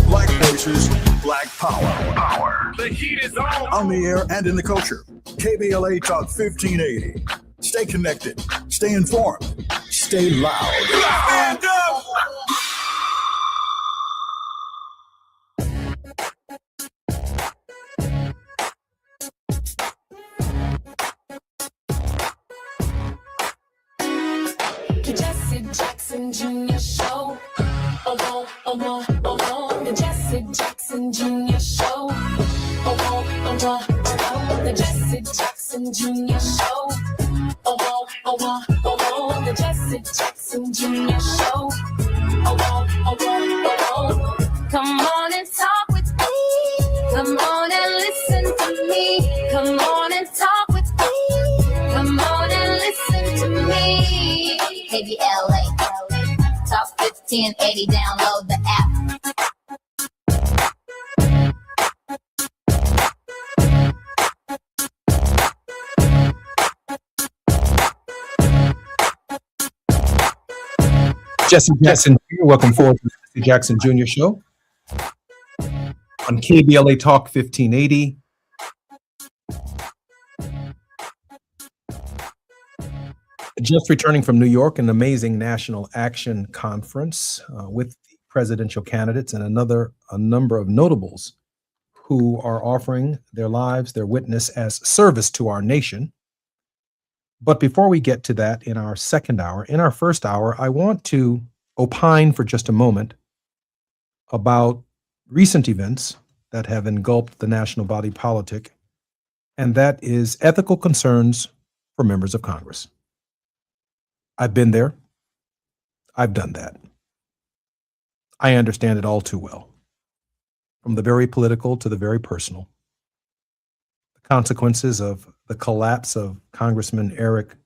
Black voices, black power. The heat is on the air and in the culture. KBLA Talk 1580. Stay connected, stay informed, stay loud. Stand up! Jesse Jackson Jr. Show. The Jesse Jackson Jr. Show. The Jesse Jackson Jr. Show. The Jesse Jackson Jr. Show. Come on and talk with me. Come on and listen to me. Come on and talk with me. Come on and listen to me. KBLA, Talk 1580, download the app. Jesse Jackson Jr., welcome forward to the Jesse Jackson Jr. Show on KBLA Talk 1580. Just returning from New York, an amazing national action conference with the presidential candidates and a number of notables who are offering their lives, their witness as service to our nation. But before we get to that in our second hour, in our first hour, I want to opine for just a moment about recent events that have engulfed the national body politic, and that is ethical concerns for members of Congress. I've been there. I've done that. I understand it all too well, from the very political to the very personal. The consequences of the collapse of Congressman Eric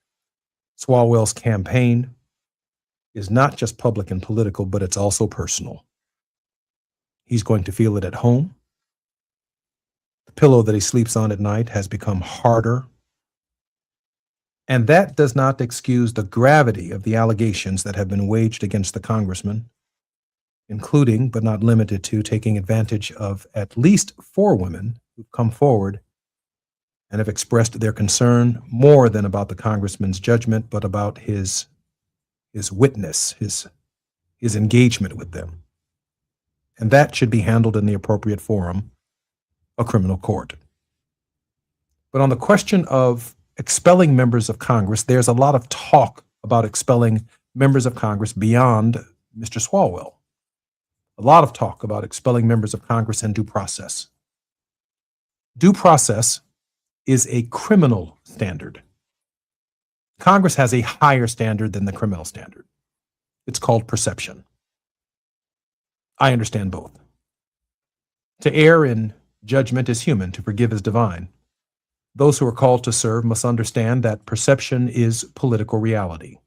Swalwell's campaign is not just public and political, but it's also personal. He's going to feel it at home. The pillow that he sleeps on at night has become harder. And that does not excuse the gravity of the allegations that have been waged against the congressman, including, but not limited to, taking advantage of at least 4 women who've come forward and have expressed their concern more than about the congressman's judgment, but about his witness, his engagement with them. And that should be handled in the appropriate forum, a criminal court. But on the question of expelling members of Congress, there's a lot of talk about expelling members of Congress beyond Mr. Swalwell. A lot of talk about expelling members of Congress and due process. Due process is a criminal standard. Congress has a higher standard than the criminal standard. It's called perception. I understand both. To err in judgment is human, to forgive is divine. Those who are called to serve must understand that perception is political reality.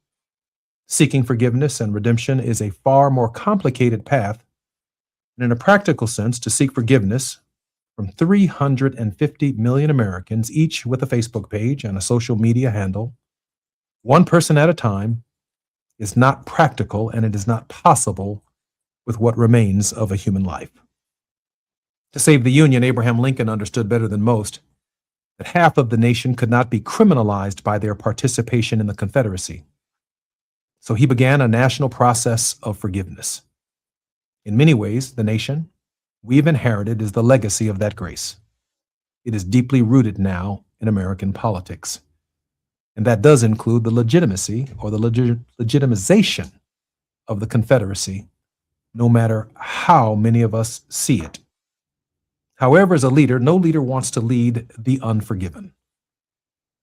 Seeking forgiveness and redemption is a far more complicated path, and in a practical sense, to seek forgiveness from 350 million Americans, each with a Facebook page and a social media handle, one person at a time, is not practical, and it is not possible with what remains of a human life. To save the Union, Abraham Lincoln understood better than most that half of the nation could not be criminalized by their participation in the Confederacy. So he began a national process of forgiveness. In many ways, the nation we've inherited is the legacy of that grace. It is deeply rooted now in American politics. And that does include the legitimacy or the legitimization of the Confederacy, no matter how many of us see it. However, as a leader, no leader wants to lead the unforgiven.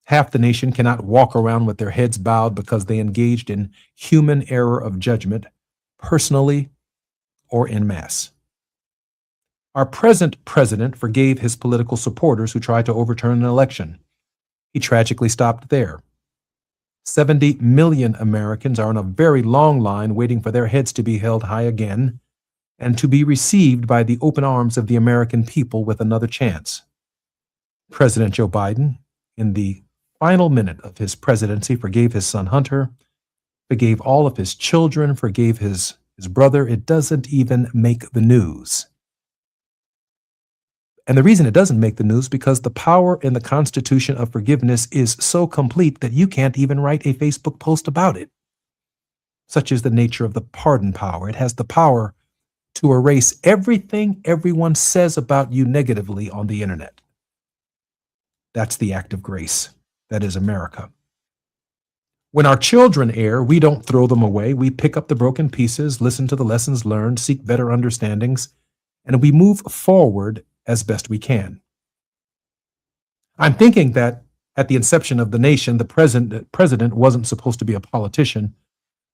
Half the nation cannot walk around with their heads bowed because they engaged in human error of judgment, personally or en masse. Our present president forgave his political supporters who tried to overturn an election. He tragically stopped there. 70 million Americans are on a very long line waiting for their heads to be held high again and to be received by the open arms of the American people with another chance. President Joe Biden, in the final minute of his presidency, forgave his son Hunter, forgave all of his children, forgave his brother. It doesn't even make the news. And the reason it doesn't make the news because the power in the Constitution of forgiveness is so complete that you can't even write a Facebook post about it. Such is the nature of the pardon power. It has the power to erase everything everyone says about you negatively on the internet. That's the act of grace. That is America. When our children err, we don't throw them away. We pick up the broken pieces, listen to the lessons learned, seek better understandings, and we move forward as best we can. I'm thinking that at the inception of the nation, the president wasn't supposed to be a politician,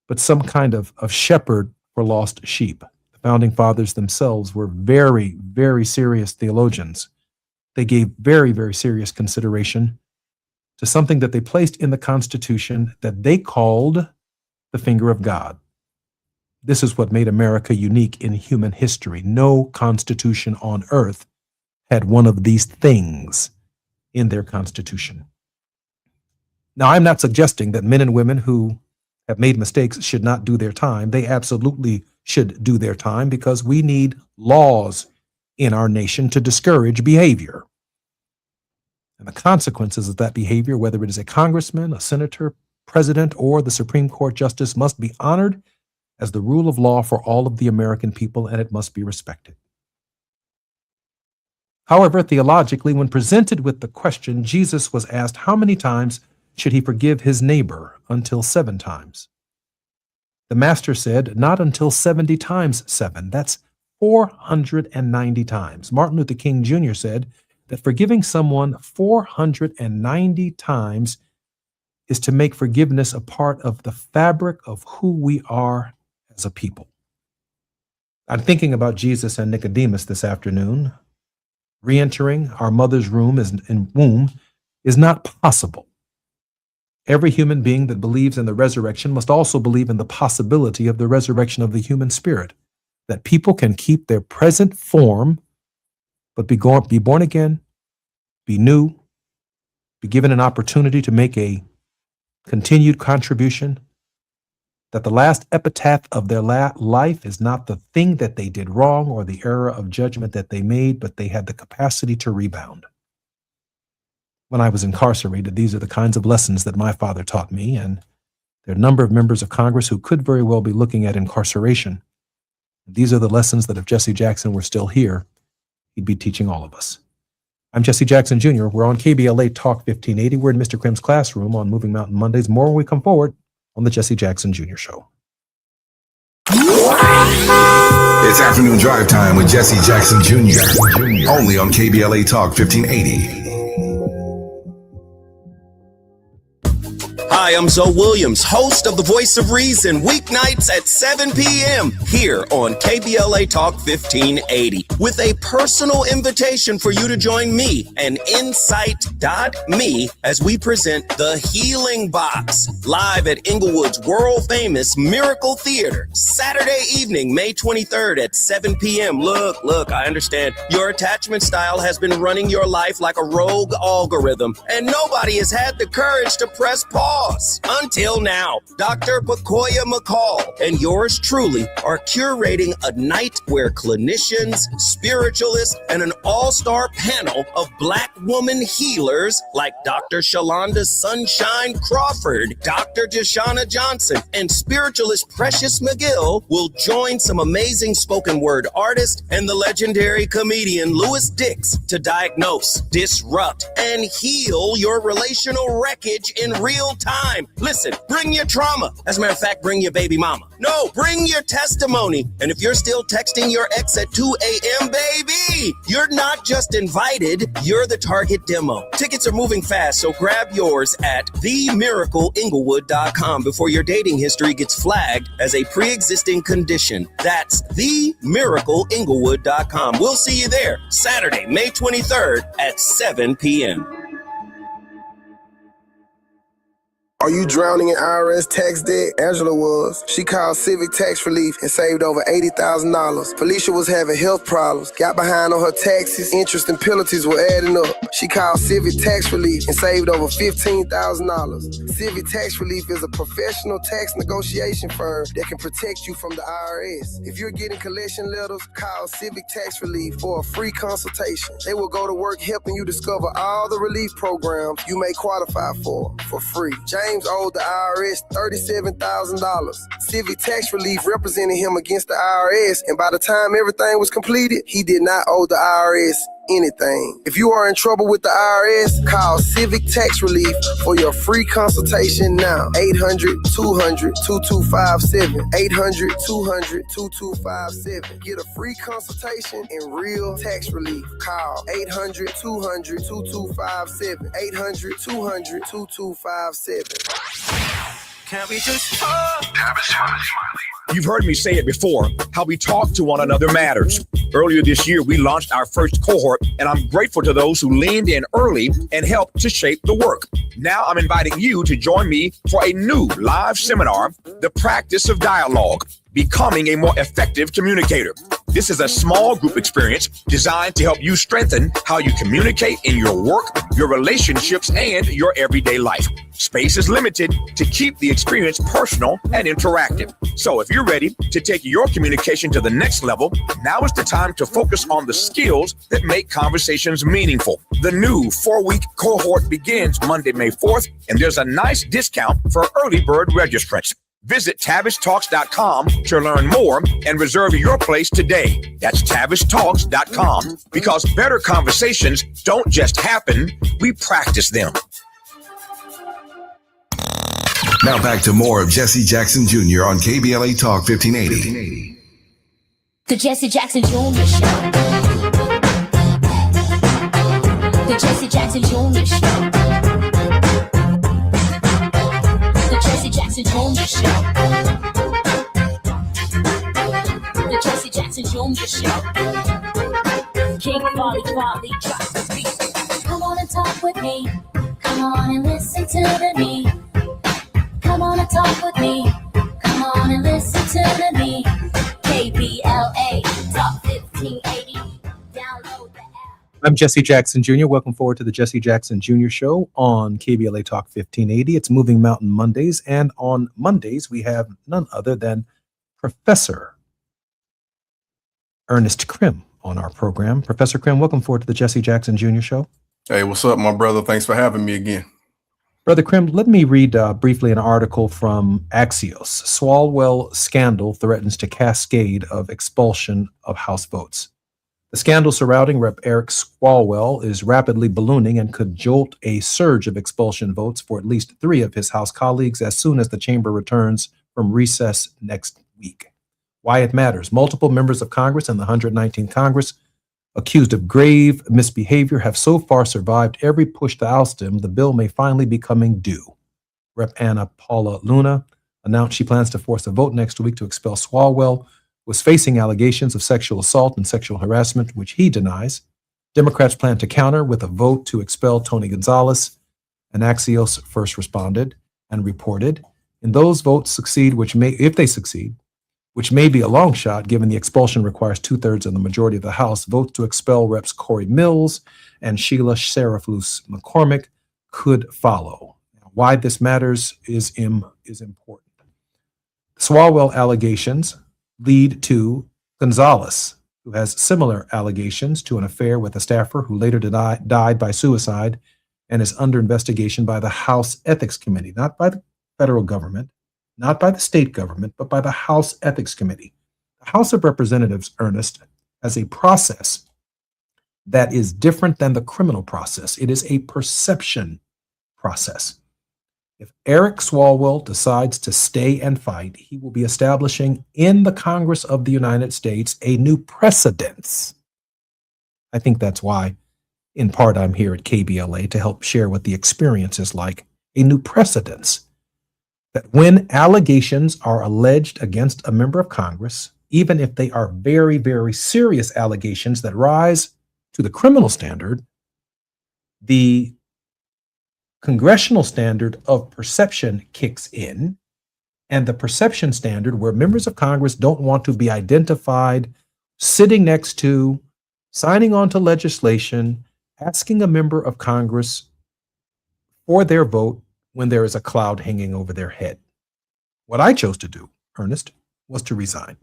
but some kind of shepherd for lost sheep. The founding fathers themselves were very, very serious theologians. They gave very, very serious consideration to something that they placed in the Constitution that they called the finger of God. This is what made America unique in human history. No constitution on earth had one of these things in their constitution. Now, I'm not suggesting that men and women who have made mistakes should not do their time. They absolutely should do their time because we need laws in our nation to discourage behavior. And the consequences of that behavior, whether it is a congressman, a senator, president, or the Supreme Court justice, must be honored as the rule of law for all of the American people, and it must be respected. However, theologically, when presented with the question, Jesus was asked how many times should he forgive his neighbor? Until 7 times. The master said, not until 70 times 7. That's 490 times. Martin Luther King Jr. said that forgiving someone 490 times is to make forgiveness a part of the fabric of who we are as a people. I'm thinking about Jesus and Nicodemus this afternoon. Re-entering our mother's womb is not possible. Every human being that believes in the resurrection must also believe in the possibility of the resurrection of the human spirit, that people can keep their present form, but be born again, be new, be given an opportunity to make a continued contribution, that the last epitaph of their life is not the thing that they did wrong or the error of judgment that they made, but they had the capacity to rebound. When I was incarcerated, these are the kinds of lessons that my father taught me, and there are a number of members of Congress who could very well be looking at incarceration. These are the lessons that if Jesse Jackson were still here, he'd be teaching all of us. I'm Jesse Jackson Jr. We're on KBLA Talk 1580. We're in Mr. Krim's classroom on Moving Mountain Mondays. More when we come forward on the Jesse Jackson Jr. Show. It's afternoon drive time with Jesse Jackson Jr. Only on KBLA Talk 1580. Hi, I'm Zoe Williams, host of The Voice of Reason, weeknights at 7 p.m. here on KBLA Talk 1580, with a personal invitation for you to join me and Insight.me as we present The Healing Box, live at Inglewood's world-famous Miracle Theater, Saturday evening, May 23rd at 7 p.m. Look, I understand your attachment style has been running your life like a rogue algorithm, and nobody has had the courage to press pause. Until now, Dr. Pakoya McCall and yours truly are curating a night where clinicians, spiritualists, and an all-star panel of Black woman healers like Dr. Shalonda Sunshine Crawford, Dr. Deshauna Johnson, and spiritualist Precious McGill will join some amazing spoken word artists and the legendary comedian Louis Dix to diagnose, disrupt, and heal your relational wreckage in real time. Listen, bring your trauma. As a matter of fact, bring your baby mama. No, bring your testimony. And if you're still texting your ex at 2 a.m., baby, you're not just invited, you're the target demo. Tickets are moving fast, so grab yours at themiracleinglewood.com before your dating history gets flagged as a pre-existing condition. That's themiracleinglewood.com. We'll see you there Saturday, May 23rd at 7 p.m. Are you drowning in IRS tax debt? Angela was. She called Civic Tax Relief and saved over $80,000. Felicia was having health problems, got behind on her taxes, interest and penalties were adding up. She called Civic Tax Relief and saved over $15,000. Civic Tax Relief is a professional tax negotiation firm that can protect you from the IRS. If you're getting collection letters, call Civic Tax Relief for a free consultation. They will go to work helping you discover all the relief programs you may qualify for free. James owed the IRS $37,000. Civic Tax Relief represented him against the IRS, and by the time everything was completed, he did not owe the IRS anything. If you are in trouble with the IRS, call Civic Tax Relief for your free consultation now. 800-200-2257. 800-200-2257. Get a free consultation and real tax relief. Call 800-200-2257. 800-200-2257. Can we just talk? You've heard me say it before, how we talk to one another matters. Earlier this year, we launched our first cohort, and I'm grateful to those who leaned in early and helped to shape the work. Now I'm inviting you to join me for a new live seminar, The Practice of Dialogue, Becoming a More Effective Communicator. This is a small group experience designed to help you strengthen how you communicate in your work, your relationships, and your everyday life. Space is limited to keep the experience personal and interactive. So if you're ready to take your communication to the next level, now is the time to focus on the skills that make conversations meaningful. The new 4-week cohort begins Monday, May 4th, and there's a nice discount for early bird registrants. Visit TavishTalks.com to learn more and reserve your place today. That's TavishTalks.com, because better conversations don't just happen, we practice them. Now back to more of Jesse Jackson Jr. on KBLA Talk 1580. The Jesse Jackson Jr. Show. The Jesse Jackson Jr. Show. The Jesse Jackson Jr. Show. The Jesse Jackson Jr. Show. King Quality drops the beat. Come on and talk with me. Come on and listen to me. Come on and talk with me. Come on and listen to me. KBLA Talk 1580. Download the app. I'm Jesse Jackson Jr. Welcome forward to the Jesse Jackson Jr. Show on KBLA Talk 1580. It's Moving Mountain Mondays, and on Mondays we have none other than Professor Ernest Krim on our program. Professor Krim, welcome forward to the Jesse Jackson Jr. Show. Hey, what's up, my brother? Thanks for having me again. Brother Krim, let me read briefly an article from Axios. Swalwell scandal threatens to cascade of expulsion of House votes. The scandal surrounding Rep. Eric Swalwell is rapidly ballooning and could jolt a surge of expulsion votes for at least 3 of his House colleagues as soon as the chamber returns from recess next week. Why it matters. Multiple members of Congress and the 119th Congress accused of grave misbehavior have so far survived every push to oust him. The bill may finally be coming due. Rep. Anna Paula Luna announced she plans to force a vote next week to expel Swalwell, who was facing allegations of sexual assault and sexual harassment, which he denies. Democrats plan to counter with a vote to expel Tony Gonzalez, and Axios first responded and reported. And those votes succeed, if they succeed, which may be a long shot given the expulsion requires 2/3 of the majority of the House, votes to expel Reps. Corey Mills and Sheila Sheriff-Luce McCormick could follow. Why this matters is important. Swalwell allegations lead to Gonzalez, who has similar allegations to an affair with a staffer who later died by suicide and is under investigation by the House Ethics Committee, not by the federal government, not by the state government, but by the House Ethics Committee. The House of Representatives, Ernest, has a process that is different than the criminal process. It is a perception process. If Eric Swalwell decides to stay and fight, he will be establishing in the Congress of the United States a new precedence. I think that's why, in part, I'm here at KBLA to help share what the experience is like, a new precedence. That when allegations are alleged against a member of Congress, even if they are very, very serious allegations that rise to the criminal standard, the congressional standard of perception kicks in, and the perception standard where members of Congress don't want to be identified sitting next to, signing on to legislation, asking a member of Congress for their vote when there is a cloud hanging over their head. What I chose to do, Ernest, was to resign,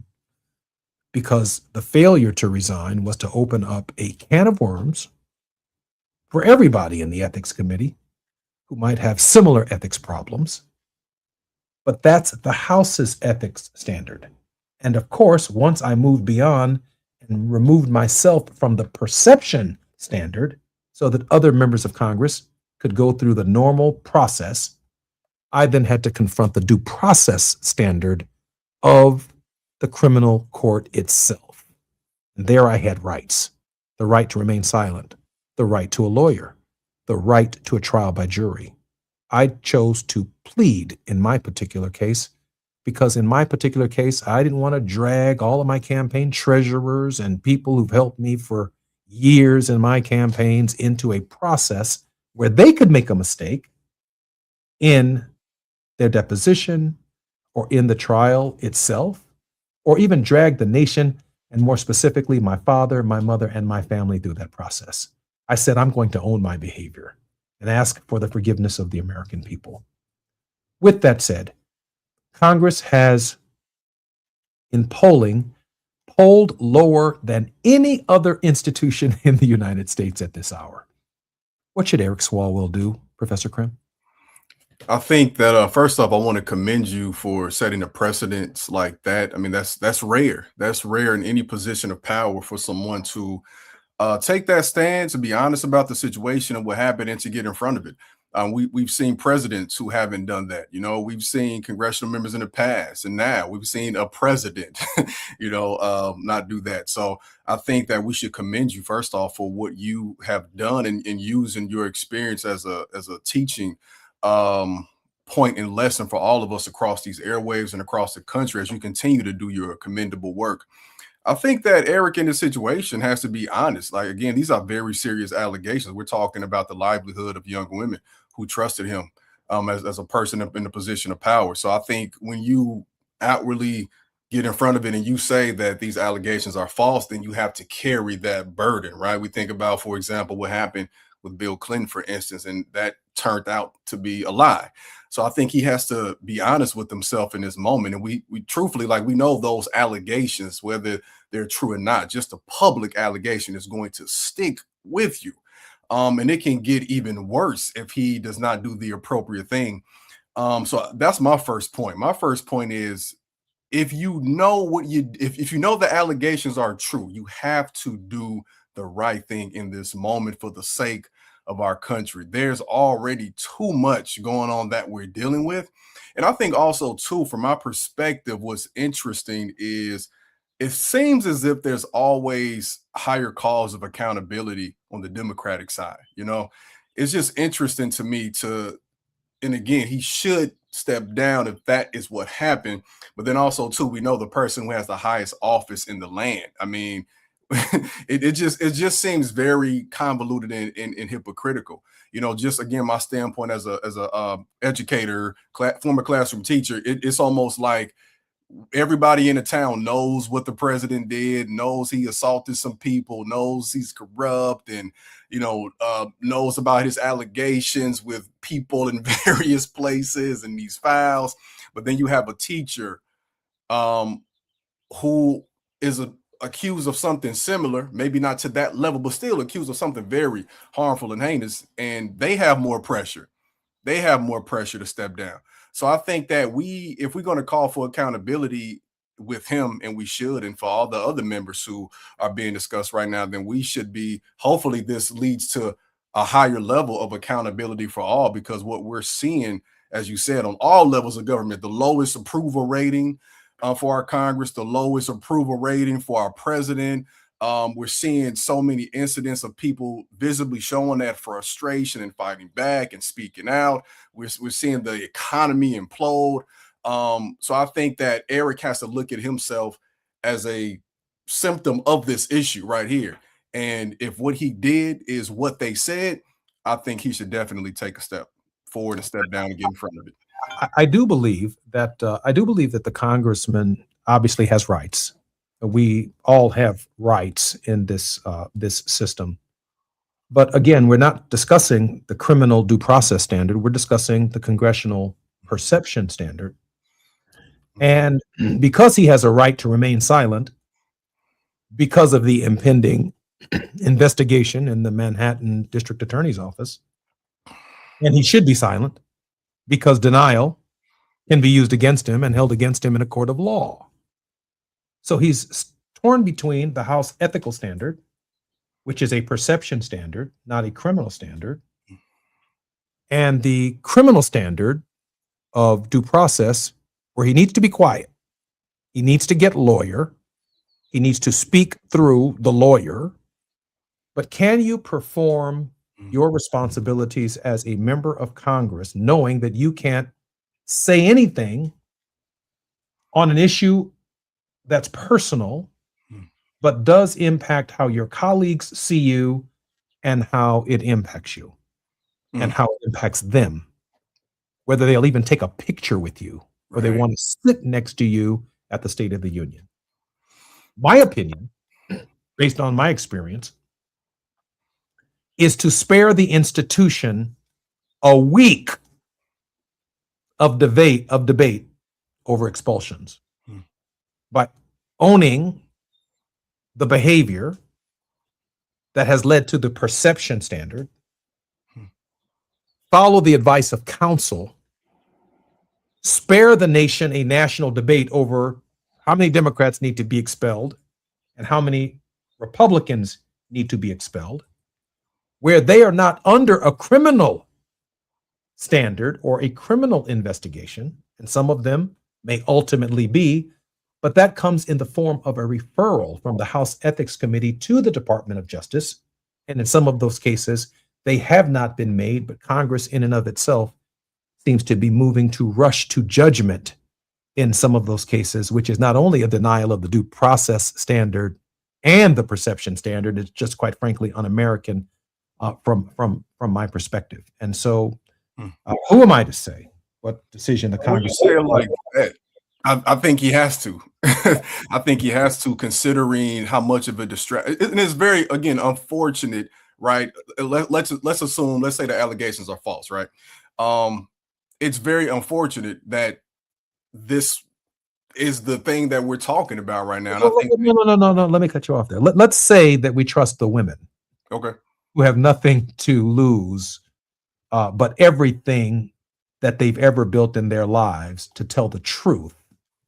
because the failure to resign was to open up a can of worms for everybody in the ethics committee who might have similar ethics problems. But that's the House's ethics standard. And of course, once I moved beyond and removed myself from the perception standard so that other members of Congress could go through the normal process, I then had to confront the due process standard of the criminal court itself. And there I had rights: the right to remain silent, the right to a lawyer, the right to a trial by jury. I chose to plead in my particular case because in my particular case, I didn't want to drag all of my campaign treasurers and people who've helped me for years in my campaigns into a process where they could make a mistake in their deposition or in the trial itself, or even drag the nation, and more specifically, my father, my mother, and my family through that process. I said, I'm going to own my behavior and ask for the forgiveness of the American people. With that said, Congress has, in polling, polled lower than any other institution in the United States at this hour. What should Eric Swalwell do, Professor Krim? I think that first off, I want to commend you for setting a precedence like that. I mean, that's rare. That's rare in any position of power for someone to take that stance and be honest about the situation and what happened and to get in front of it. We've seen presidents who haven't done that. You know, we've seen congressional members in the past, and now we've seen a president, not do that. So I think that we should commend you first off for what you have done and using your experience as a teaching point and lesson for all of us across these airwaves and across the country as you continue to do your commendable work. I think that Eric in this situation has to be honest. Like, again, these are very serious allegations. We're talking about the livelihood of young women who trusted him as a person in a position of power. So I think when you outwardly get in front of it and you say that these allegations are false, then you have to carry that burden, right? We think about, for example, what happened with Bill Clinton, for instance, and that turned out to be a lie. So I think he has to be honest with himself in this moment. And we truthfully, like, we know those allegations, whether they're true or not, just a public allegation is going to stick with you. And it can get even worse if he does not do the appropriate thing. So that's my first point. My first point is, if you know if you know the allegations are true, you have to do the right thing in this moment for the sake of our country. There's already too much going on that we're dealing with. And I think also too, from my perspective, what's interesting is it seems as if there's always higher calls of accountability on the Democratic side. You know, it's just interesting to me and again, he should step down if that is what happened. But then also too, we know the person who has the highest office in the land. I mean, it just seems very convoluted and hypocritical. You know, just again, my standpoint as a educator, former classroom teacher, it's almost like everybody in the town knows what the president did, knows he assaulted some people, knows he's corrupt, and knows about his allegations with people in various places and these files. But then you have a teacher who is accused of something similar, maybe not to that level, but still accused of something very harmful and heinous, and they have more pressure. They have more pressure to step down. So I think that if we're going to call for accountability with him, and we should, and for all the other members who are being discussed right now, then we should be, hopefully this leads to a higher level of accountability for all, because what we're seeing, as you said, on all levels of government, the lowest approval rating for our Congress, the lowest approval rating for our president. We're seeing so many incidents of people visibly showing that frustration and fighting back and speaking out. We're seeing the economy implode. So I think that Eric has to look at himself as a symptom of this issue right here. And if what he did is what they said, I think he should definitely take a step. forward and step down and get in front of it. I do believe that the congressman obviously has rights. We all have rights in this system. But again, we're not discussing the criminal due process standard. We're discussing the congressional perception standard. And because he has a right to remain silent, because of the impending investigation in the Manhattan District Attorney's Office, and he should be silent because denial can be used against him and held against him in a court of law. So he's torn between the House ethical standard, which is a perception standard, not a criminal standard, and the criminal standard of due process, where he needs to be quiet. He needs to get a lawyer. He needs to speak through the lawyer. But can you perform your responsibilities as a member of Congress, knowing that you can't say anything on an issue that's personal, but does impact how your colleagues see you and how it impacts you and how it impacts them, whether they'll even take a picture with you or they want to sit next to you at the State of the Union? My opinion, based on my experience, is to spare the institution a week of debate over expulsions by owning the behavior that has led to the perception standard, follow the advice of counsel, spare the nation a national debate over how many Democrats need to be expelled and how many Republicans need to be expelled, where they are not under a criminal standard or a criminal investigation, and some of them may ultimately be, but that comes in the form of a referral from the House Ethics Committee to the Department of Justice. And in some of those cases, they have not been made, but Congress in and of itself seems to be moving to rush to judgment in some of those cases, which is not only a denial of the due process standard and the perception standard, it's just quite frankly un-American from my perspective. And so who am I to say what decision the Congress say like that? I think he has to. I think he has to, considering how much of a distraction. And it's very, again, unfortunate, right? Let's assume, let's say the allegations are false, right? It's very unfortunate that this is the thing that we're talking about right now. And I think no. Let me cut you off there. Let's say that we trust the women, okay, who have nothing to lose, but everything that they've ever built in their lives to tell the truth,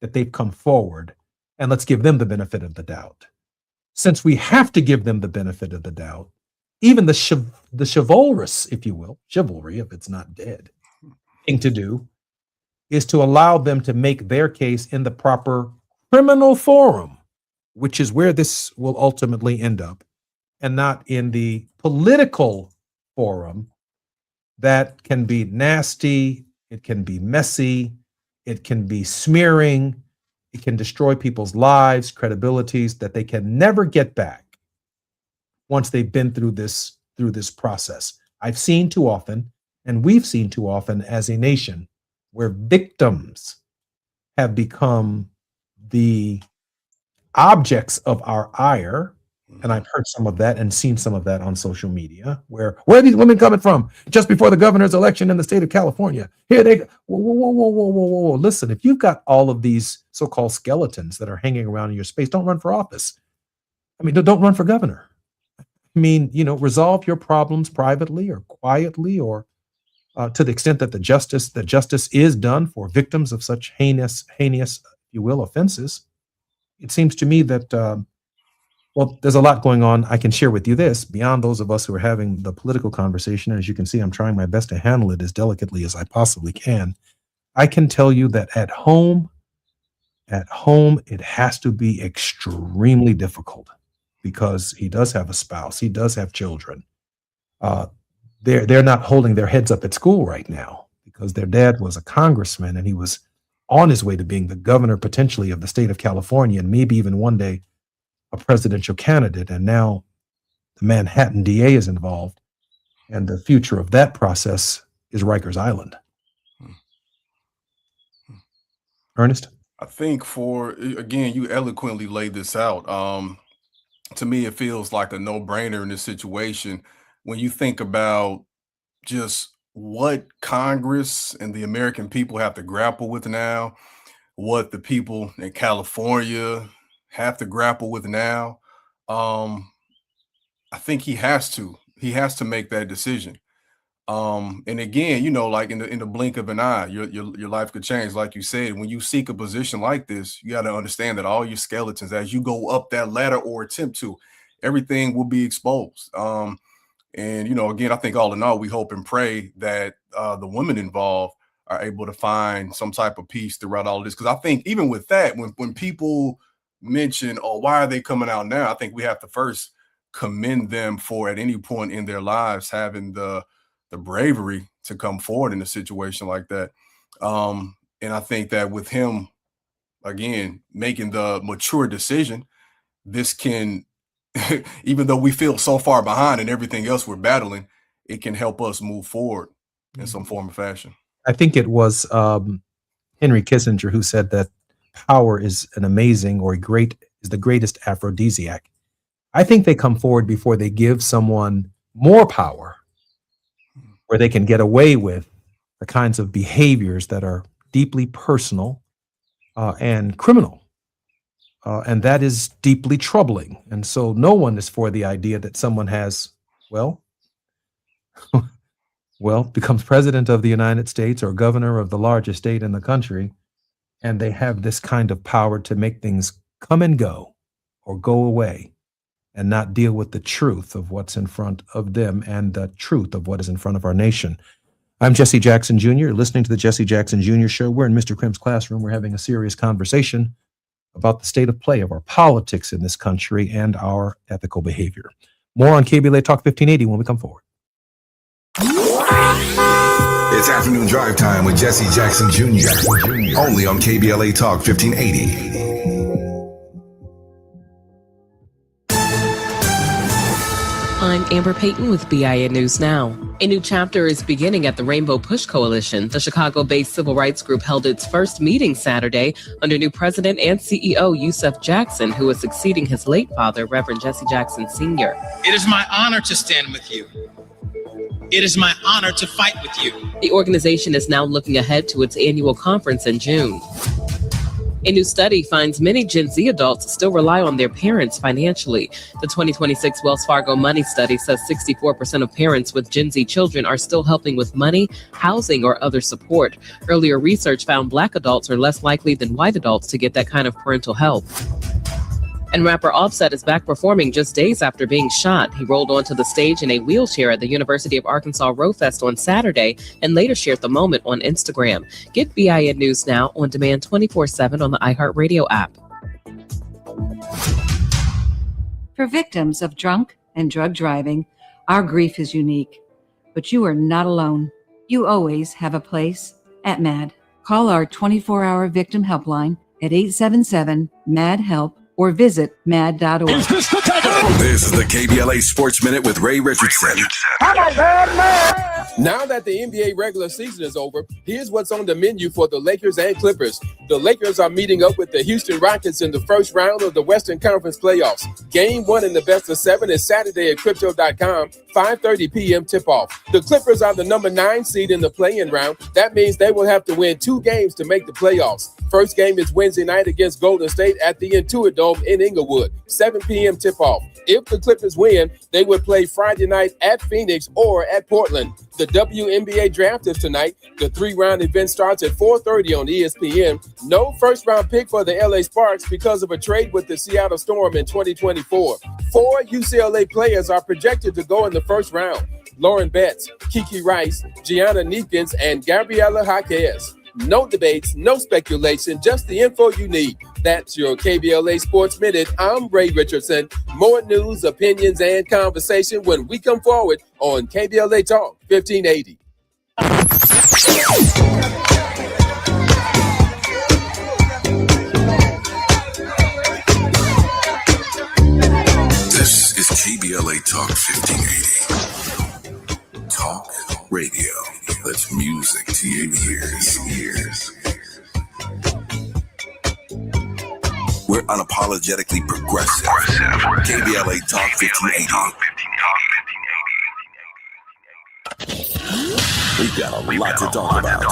that they've come forward, and let's give them the benefit of the doubt. Since we have to give them the benefit of the doubt, even the chivalrous, if you will, chivalry, if it's not dead, thing to do is to allow them to make their case in the proper criminal forum, which is where this will ultimately end up, and not in the political forum that can be nasty, it can be messy, it can be smearing, it can destroy people's lives, credibilities that they can never get back once they've been through this process. I've seen too often, and we've seen too often as a nation, where victims have become the objects of our ire. And I've heard some of that and seen some of that on social media, where are these women coming from? Just before the governor's election in the state of California. Here they go. Whoa. Listen, if you've got all of these so-called skeletons that are hanging around in your space, don't run for office. I mean, don't run for governor. I mean, resolve your problems privately or quietly, or to the extent that the justice is done for victims of such heinous, if you will, offenses. It seems to me that, well, there's a lot going on. I can share with you this, beyond those of us who are having the political conversation. As you can see, I'm trying my best to handle it as delicately as I possibly can. I can tell you that at home, it has to be extremely difficult, because he does have a spouse. He does have children. They're not holding their heads up at school right now because their dad was a congressman and he was on his way to being the governor potentially of the state of California, and maybe even one day a presidential candidate. And now the Manhattan DA is involved, and the future of that process is Rikers Island. Ernest? I think again, you eloquently laid this out. To me, it feels like a no-brainer in this situation when you think about just what Congress and the American people have to grapple with now, what the people in California have to grapple with now. I think he has to make that decision. And again, like in the blink of an eye, your life could change. Like you said, when you seek a position like this, you got to understand that all your skeletons, as you go up that ladder or attempt to, everything will be exposed. And again, I think all in all, we hope and pray that the women involved are able to find some type of peace throughout all of this. Because I think even with that, when people mention, oh, why are they coming out now? I think we have to first commend them for at any point in their lives having the bravery to come forward in a situation like that. And I think that with him, again, making the mature decision, this can, even though we feel so far behind and everything else we're battling, it can help us move forward in some form or fashion. I think it was Henry Kissinger who said that power is an amazing or is the greatest aphrodisiac. I think they come forward before they give someone more power, where they can get away with the kinds of behaviors that are deeply personal and criminal. And that is deeply troubling. And so no one is for the idea that someone has, becomes president of the United States or governor of the largest state in the country, and they have this kind of power to make things come and go or go away and not deal with the truth of what's in front of them and the truth of what is in front of our nation. I'm Jesse Jackson Jr. You're listening to the Jesse Jackson Jr. Show. We're in Mr. Krim's classroom. We're having a serious conversation about the state of play of our politics in this country and our ethical behavior. More on KBLA Talk 1580 when we come forward. It's Afternoon Drive Time with Jesse Jackson Jr. Only on KBLA Talk 1580. I'm Amber Payton with BIN News Now. A new chapter is beginning at the Rainbow Push Coalition. The Chicago-based civil rights group held its first meeting Saturday under new president and CEO Yusef Jackson, who is succeeding his late father, Reverend Jesse Jackson Sr. It is my honor to stand with you. It is my honor to fight with you. The organization is now looking ahead to its annual conference in June. A new study finds many Gen Z adults still rely on their parents financially. The 2026 Wells Fargo Money Study says 64% of parents with Gen Z children are still helping with money, housing, or other support. Earlier research found Black adults are less likely than white adults to get that kind of parental help. And rapper Offset is back performing just days after being shot. He rolled onto the stage in a wheelchair at the University of Arkansas Rowfest on Saturday and later shared the moment on Instagram. Get BIN News Now on demand 24/7 on the iHeartRadio app. For victims of drunk and drug driving, our grief is unique. But you are not alone. You always have a place at MAD. Call our 24-hour victim helpline at 877-MAD-HELP or visit mad.org. This is the KBLA Sports Minute with Ray Richardson. Now that the NBA regular season is over, here's what's on the menu for the Lakers and Clippers. The Lakers are meeting up with the Houston Rockets in the first round of the Western Conference playoffs. Game 1 in the best of 7 is Saturday at Crypto.com, 5:30 p.m. tip-off. The Clippers are the number 9 seed in the play-in round. That means they will have to win 2 games to make the playoffs. First game is Wednesday night against Golden State at the Intuit Dome in Inglewood, 7 p.m. tip-off. If the Clippers win, they would play Friday night at Phoenix or at Portland. The WNBA draft is tonight. The 3-round event starts at 4:30 on ESPN. No first-round pick for the LA Sparks because of a trade with the Seattle Storm in 2024. 4 UCLA players are projected to go in the first round. Lauren Betts, Kiki Rice, Gianna Neekins, and Gabriela Jaquez. No debates, no speculation, just the info you need. That's your KBLA Sports Minute. I'm Ray Richardson. More news, opinions, and conversation when we come forward on KBLA Talk 1580. This is KBLA Talk 1580. Talk radio. Let's music to your ears. We're unapologetically progressive. KBLA Talk 1580. We've got a lot to talk about.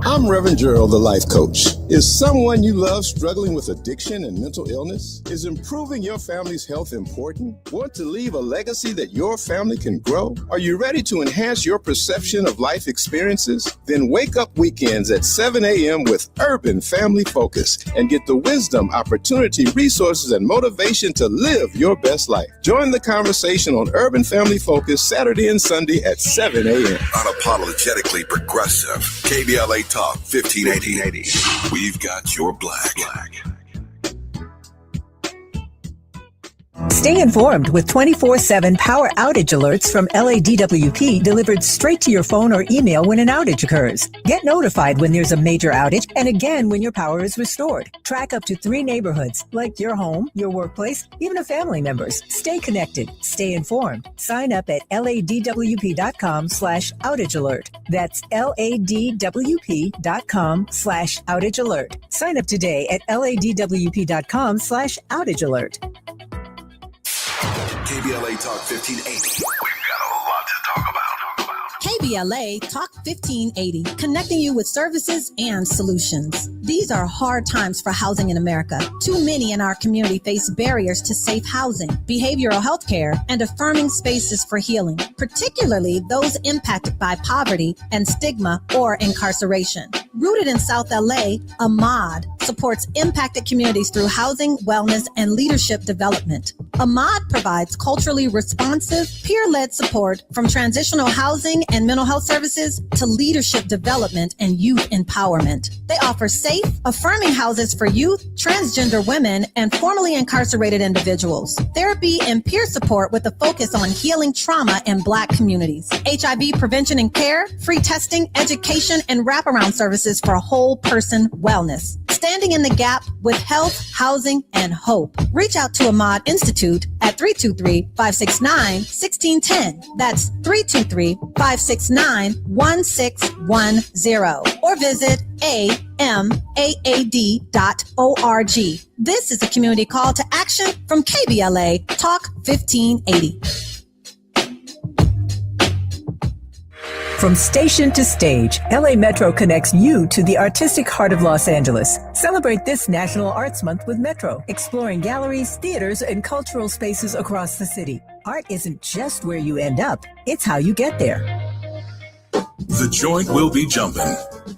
I'm Reverend Gerald, the life coach. Is someone you love struggling with addiction and mental illness? Is improving your family's health important? Want to leave a legacy that your family can grow? Are you ready to enhance your perception of life experiences? Then wake up weekends at 7 a.m. with Urban Family Focus and get the wisdom, opportunity, resources, and motivation to live your best life. Join the conversation on Urban Family Focus Saturday and Sunday at 7 a.m. Unapologetically progressive. KBLA Talk 1580. We've got your black. Stay informed with 24/7 power outage alerts from LADWP delivered straight to your phone or email when an outage occurs. Get notified when there's a major outage and again when your power is restored. Track up to 3 neighborhoods, like your home, your workplace, even a family member's. Stay connected. Stay informed. Sign up at ladwp.com/outage alert. That's ladwp.com/outage alert. Sign up today at ladwp.com/outage alert. KBLA Talk 1580. We've got a lot to talk about. KBLA Talk 1580, connecting you with services and solutions. These are hard times for housing in America. Too many in our community face barriers to safe housing, behavioral health care, and affirming spaces for healing, particularly those impacted by poverty and stigma or incarceration. Rooted in South LA, AMAD supports impacted communities through housing, wellness, and leadership development. AMAD provides culturally responsive, peer-led support from transitional housing and mental health services to leadership development and youth empowerment. They offer safe, affirming houses for youth, transgender women, and formerly incarcerated individuals. Therapy and peer support with a focus on healing trauma in Black communities. HIV prevention and care, free testing, education, and wraparound services for whole person wellness. Standing in the gap with health, housing, and hope. Reach out to AMAD Institute at 323-569-1610. That's 323-569-1610. Or visit amaad.org. This is a community call to action from KBLA Talk 1580. From station to stage, LA Metro connects you to the artistic heart of Los Angeles. Celebrate this National Arts Month with Metro, exploring galleries, theaters, and cultural spaces across the city. Art isn't just where you end up, it's how you get there. The joint will be jumping.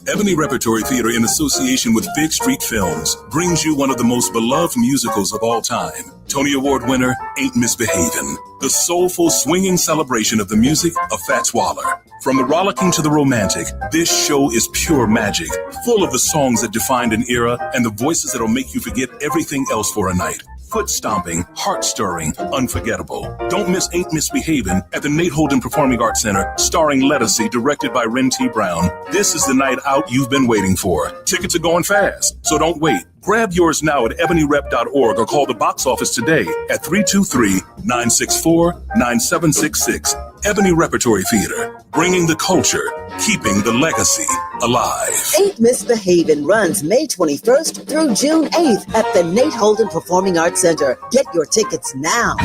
Ebony Repertory Theater, in association with Big Street Films, brings you one of the most beloved musicals of all time. Tony Award winner, Ain't Misbehavin'. The soulful, swinging celebration of the music of Fats Waller. From the rollicking to the romantic, this show is pure magic, full of the songs that defined an era and the voices that'll make you forget everything else for a night. Foot stomping, heart stirring, unforgettable. Don't miss Ain't Misbehavin' at the Nate Holden Performing Arts Center, starring Lettucey, directed by Ren T. Brown. This is the night out you've been waiting for. Tickets are going fast, so don't wait. Grab yours now at ebonyrep.org or call the box office today at 323-964-9766. Ebony Repertory Theater, bringing the culture, keeping the legacy alive. Ain't Misbehavin' runs May 21st through June 8th at the Nate Holden Performing Arts Center. Get your tickets now.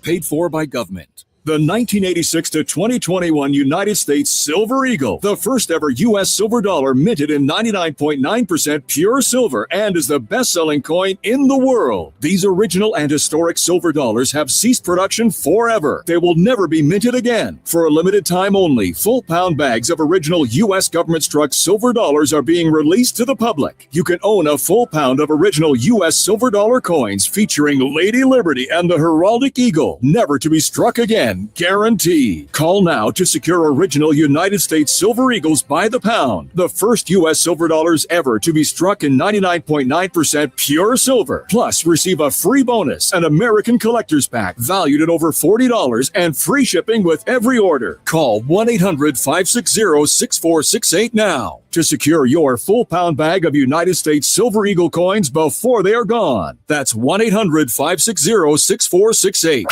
Paid for by government. The 1986 to 2021 United States Silver Eagle, the first ever U.S. silver dollar minted in 99.9% pure silver and is the best-selling coin in the world. These original and historic silver dollars have ceased production forever. They will never be minted again. For a limited time only, full pound bags of original U.S. government-struck silver dollars are being released to the public. You can own a full pound of original U.S. silver dollar coins featuring Lady Liberty and the heraldic eagle, never to be struck again. Guarantee. Call now to secure original United States Silver Eagles by the pound. The first U.S. silver dollars ever to be struck in 99.9% pure silver. Plus, receive a free bonus, an American Collector's Pack valued at over $40 and free shipping with every order. Call 1-800-560-6468 now to secure your full pound bag of United States Silver Eagle coins before they are gone. That's 1-800-560-6468.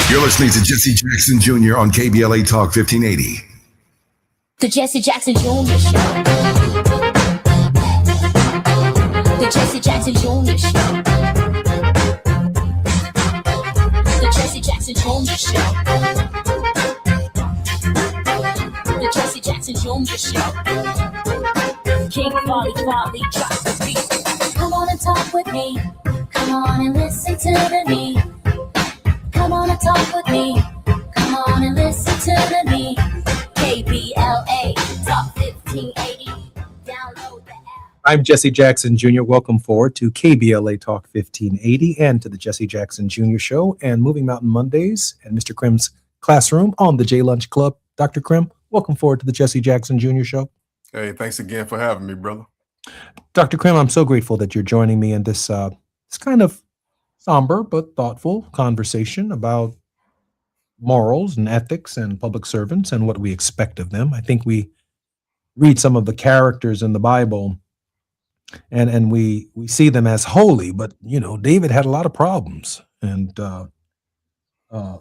You're listening to Jesse Jackson Jr. on KBLA Talk 1580. The Jesse Jackson Jr. Show. The Jesse Jackson Jr. Show. The Jesse Jackson Jr. Show. The Jesse Jackson Jr. Show. King Folly drops the beat. Come on and talk with me. Come on and listen to me. Come on and talk with me. Come on and listen to me. KBLA Talk 1580. Download the app. I'm Jesse Jackson Jr. Welcome forward to KBLA Talk 1580 and to the Jesse Jackson Jr. Show and Moving Mountain Mondays and Mr. Krim's classroom on the J Lunch Club. Dr. Krim, welcome forward to the Jesse Jackson Jr. Show. Hey, thanks again for having me, brother. Dr. Krim, I'm so grateful that you're joining me in this kind of somber but thoughtful conversation about morals and ethics and public servants and what we expect of them. I think we read some of the characters in the Bible and we see them as holy, but David had a lot of problems, and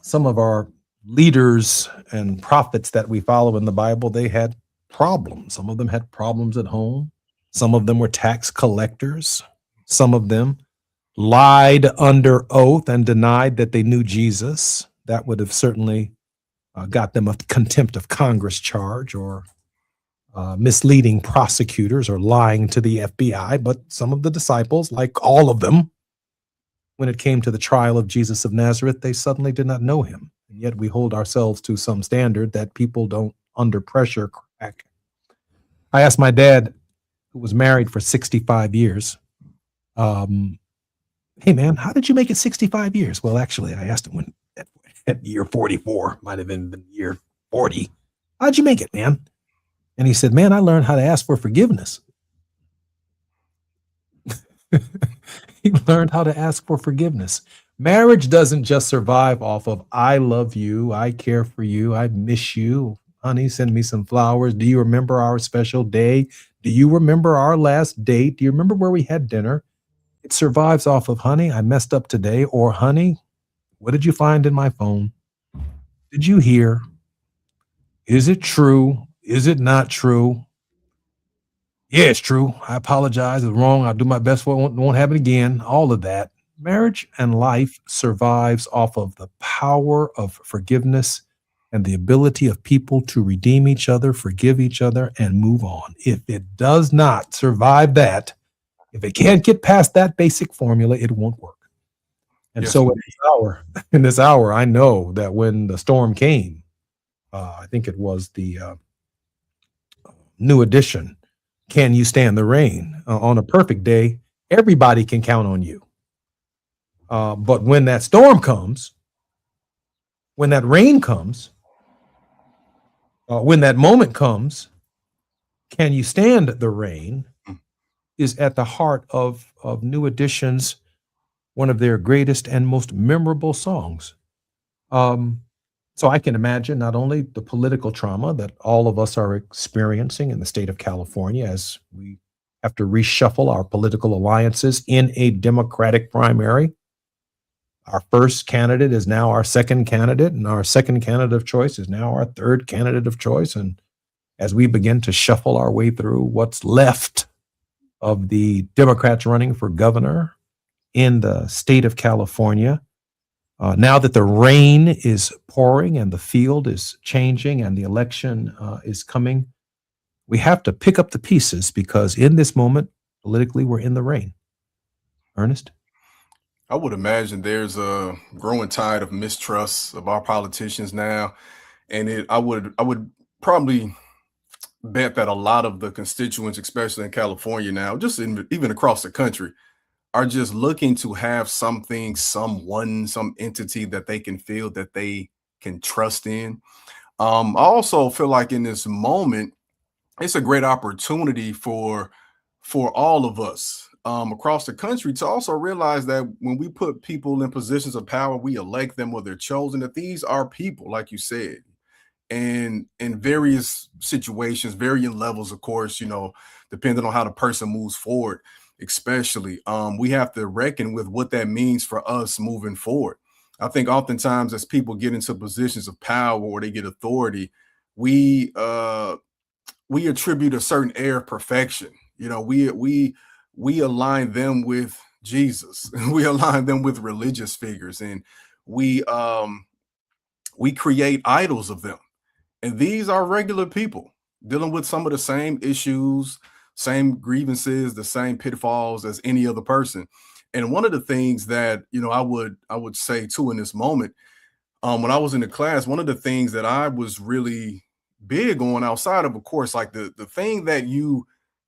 some of our leaders and prophets that we follow in the Bible, they had problems. Some of them had problems at home. Some of them were tax collectors. Some of them lied under oath and denied that they knew Jesus. That would have certainly got them a contempt of Congress charge, or misleading prosecutors, or lying to the FBI. But some of the disciples, like all of them, when it came to the trial of Jesus of Nazareth, they suddenly did not know him. And yet we hold ourselves to some standard that people don't, under pressure, crack. I asked my dad, who was married for 65 years, hey man, how did you make it 65 years? Well, actually, I asked him when at year 44, might have been year 40. How'd you make it, man? And he said, man, I learned how to ask for forgiveness. He learned how to ask for forgiveness. Marriage doesn't just survive off of, I love you, I care for you, I miss you. Honey, send me some flowers. Do you remember our special day? Do you remember our last date? Do you remember where we had dinner? It survives off of, honey, I messed up today, or honey, what did you find in my phone? Did you hear? Is it true? Is it not true? Yeah, it's true. I apologize. It's wrong. I'll do my best for it. Won't happen again. All of that. Marriage and life survives off of the power of forgiveness and the ability of people to redeem each other, forgive each other, and move on. If it does not survive that, if it can't get past that basic formula, it won't work. And Yes, so indeed. in this hour, I know that when the storm came, I think it was the new edition, Can You Stand the Rain? On a perfect day, everybody can count on you. But when that storm comes, when that rain comes, when that moment comes, can you stand the rain is at the heart of New Edition's, one of their greatest and most memorable songs. So I can imagine not only the political trauma that all of us are experiencing in the state of California as we have to reshuffle our political alliances in a Democratic primary. Our first candidate is now our second candidate, and our second candidate of choice is now our third candidate of choice. And as we begin to shuffle our way through what's left of the Democrats running for governor in the state of California, now that the rain is pouring and the field is changing and the election is coming, we have to pick up the pieces, because in this moment, politically, we're in the rain. Ernest? I would imagine there's a growing tide of mistrust of our politicians now, and I would probably bet that a lot of the constituents, especially in California now, even across the country, are just looking to have something, someone, some entity that they can feel that they can trust in. I also feel like in this moment, it's a great opportunity for all of us across the country to also realize that when we put people in positions of power, we elect them or they're chosen, that these are people, like you said, and in various situations, varying levels, of course, depending on how the person moves forward, especially, we have to reckon with what that means for us moving forward. I think oftentimes as people get into positions of power or they get authority, we we attribute a certain air of perfection. You know, we align them with Jesus. We align them with religious figures, and we create idols of them. And these are regular people dealing with some of the same issues, same grievances, the same pitfalls as any other person. And one of the things that, you know, I would say too in this moment, when I was in the class, one of the things that I was really big on, outside of course, like the thing that you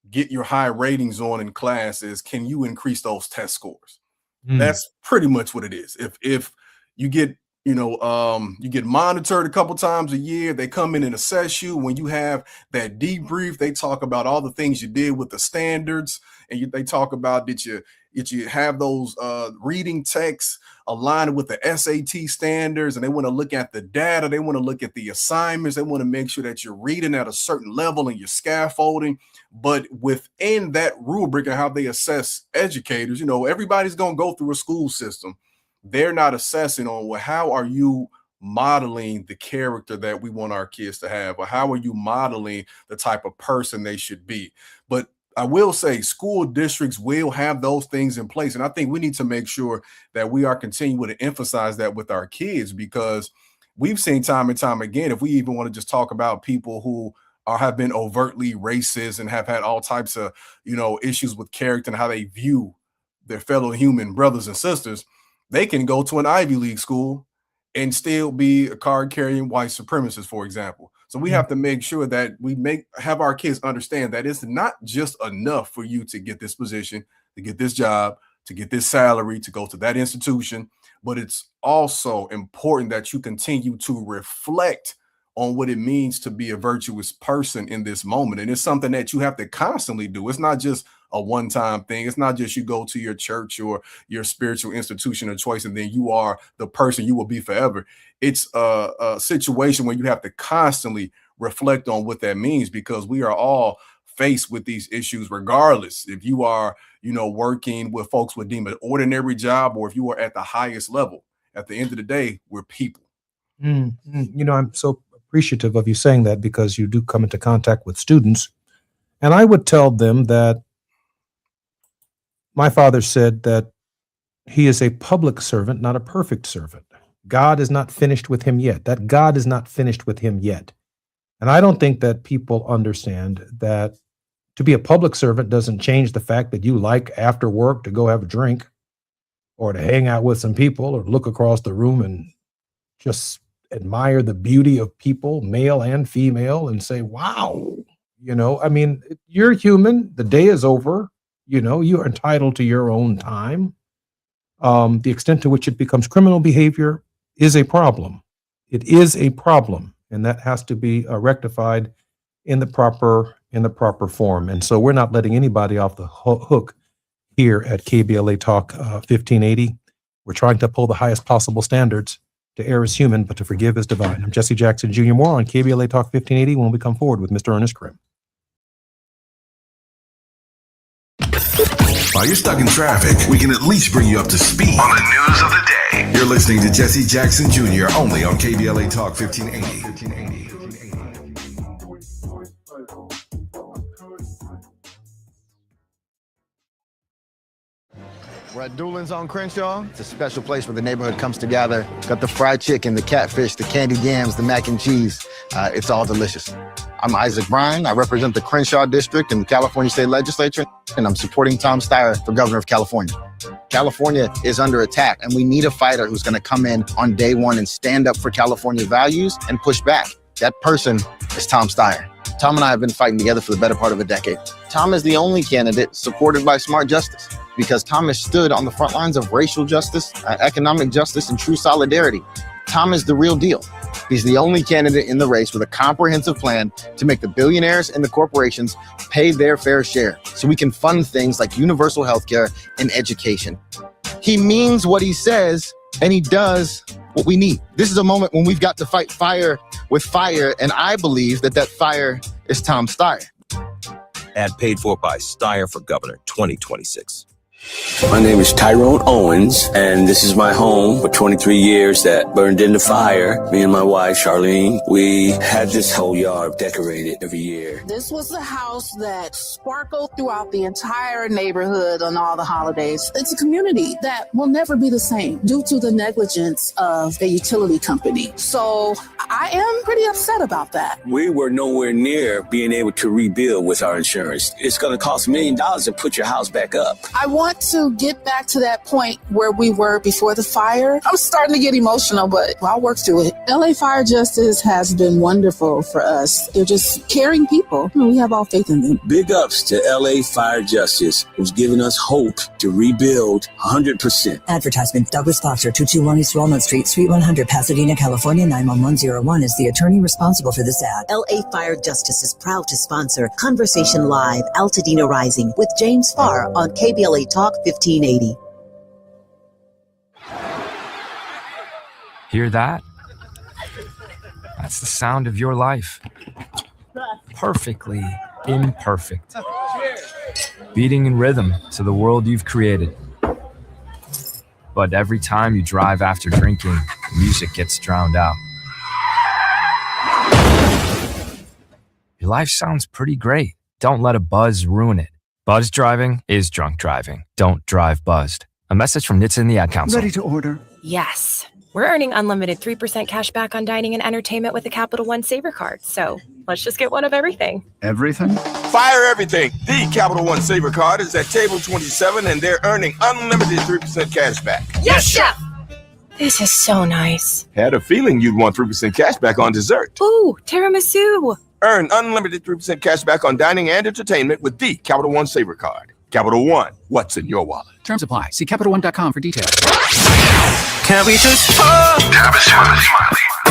get your high ratings on in class is, can you increase those test scores? That's pretty much what it is. If you get, you get monitored a couple times a year, they come in and assess you. When you have that debrief, they talk about all the things you did with the standards, and they talk about did you have those reading texts aligned with the SAT standards, and they want to look at the data, they want to look at the assignments, they want to make sure that you're reading at a certain level and you're scaffolding. But within that rubric and how they assess educators, you know, everybody's going to go through a school system. They're not assessing on, well, how are you modeling the character that we want our kids to have, or how are you modeling the type of person they should be? But I will say school districts will have those things in place. And I think we need to make sure that we are continuing to emphasize that with our kids, because we've seen time and time again, if we even want to just talk about people who have been overtly racist and have had all types of, you know, issues with character and how they view their fellow human brothers and sisters, they can go to an Ivy League school and still be a card-carrying white supremacist, for example. So we have to make sure that we have our kids understand that it's not just enough for you to get this position, to get this job, to get this salary, to go to that institution, but it's also important that you continue to reflect on what it means to be a virtuous person in this moment. And it's something that you have to constantly do. It's not just a one-time thing. It's not just you go to your church or your spiritual institution of choice and then you are the person you will be forever. It's a situation where you have to constantly reflect on what that means, because we are all faced with these issues, regardless if you are, you know, working with folks with deem an ordinary job or if you are at the highest level. At the end of the day, we're people. You know, I'm so appreciative of you saying that, because you do come into contact with students. And I would tell them that my father said that he is a public servant, not a perfect servant. God is not finished with him yet. That God is not finished with him yet. And I don't think that people understand that to be a public servant doesn't change the fact that you like after work to go have a drink or to hang out with some people or look across the room and just admire the beauty of people, male and female, and say, wow, you know, I mean, you're human. The day is over. You know, you are entitled to your own time. The extent to which it becomes criminal behavior is a problem. It is a problem, and that has to be rectified in the proper form. And so we're not letting anybody off the hook here at KBLA Talk 1580. We're trying to pull the highest possible standards. To err is human, but to forgive is divine. I'm Jesse Jackson Jr. More on KBLA Talk 1580 when we come forward with Mr. Ernest Krim. While you're stuck in traffic, we can at least bring you up to speed on the news of the day. You're listening to Jesse Jackson Jr. only on KBLA Talk 1580. We're at Doolin's on Crenshaw. It's a special place where the neighborhood comes together. Got the fried chicken, the catfish, the candied yams, the mac and cheese. It's all delicious. I'm Isaac Bryan. I represent the Crenshaw District in the California State Legislature, and I'm supporting Tom Steyer for governor of California. California is under attack, and we need a fighter who's going to come in on day one and stand up for California values and push back. That person is Tom Steyer. Tom and I have been fighting together for the better part of a decade. Tom is the only candidate supported by smart justice, because Tom has stood on the front lines of racial justice, economic justice, and true solidarity. Tom is the real deal. He's the only candidate in the race with a comprehensive plan to make the billionaires and the corporations pay their fair share so we can fund things like universal health care and education. He means what he says, and he does what we need. This is a moment when we've got to fight fire with fire, and I believe that fire is Tom Steyer. Ad paid for by Steyer for Governor 2026. My name is Tyrone Owens, and this is my home for 23 years that burned in the fire. Me and my wife, Charlene, we had this whole yard decorated every year. This was the house that sparkled throughout the entire neighborhood on all the holidays. It's a community that will never be the same due to the negligence of the utility company. So I am pretty upset about that. We were nowhere near being able to rebuild with our insurance. It's going to cost $1 million to put your house back up. I want to get back to that point where we were before the fire. I'm starting to get emotional, but I'll work through it. LA Fire Justice has been wonderful for us. They're just caring people. We have all faith in them. Big ups to LA Fire Justice, who's given us hope to rebuild 100%. Advertisement. Douglas Foster, 221 East Walnut Street, Suite 100, Pasadena, California, 91101 is the attorney responsible for this ad. LA Fire Justice is proud to sponsor Conversation Live, Altadena Rising with James Farr on KBLA Talk 1580. Hear that? That's the sound of your life. Perfectly imperfect. Beating in rhythm to the world you've created. But every time you drive after drinking, music gets drowned out. Your life sounds pretty great. Don't let a buzz ruin it. Buzz driving is drunk driving. Don't drive buzzed. A message from NHTSA and the Ad Council. Ready to order? Yes. We're earning unlimited 3% cash back on dining and entertainment with the Capital One Saver Card. So let's just get one of everything. Everything? Fire everything. The Capital One Saver Card is at table 27 and they're earning unlimited 3% cash back. Yes, Chef! This is so nice. Had a feeling you'd want 3% cash back on dessert. Ooh, tiramisu. Earn unlimited 3% cash back on dining and entertainment with the Capital One Saver Card. Capital One, what's in your wallet? Terms apply. See CapitalOne.com for details. Can we just talk?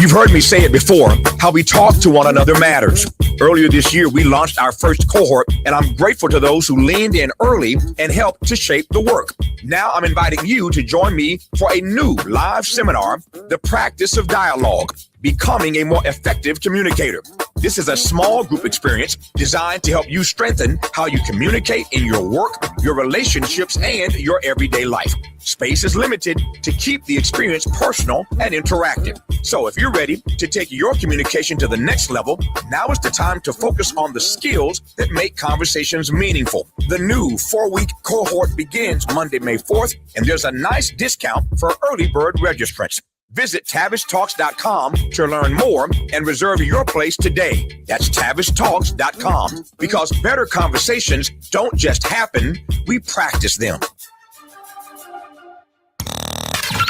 You've heard me say it before, how we talk to one another matters. Earlier this year, we launched our first cohort, and I'm grateful to those who leaned in early and helped to shape the work. Now I'm inviting you to join me for a new live seminar, The Practice of Dialogue, Becoming a More Effective Communicator. This is a small group experience designed to help you strengthen how you communicate in your work, your relationships, and your everyday life. Space is limited to keep the experience personal and interactive. So if you're ready to take your communication to the next level, now is the time to focus on the skills that make conversations meaningful. The new 4-week cohort begins Monday, May 4th, and there's a nice discount for early bird registrants. Visit TavishTalks.com to learn more and reserve your place today. That's TavishTalks.com, because better conversations don't just happen, we practice them.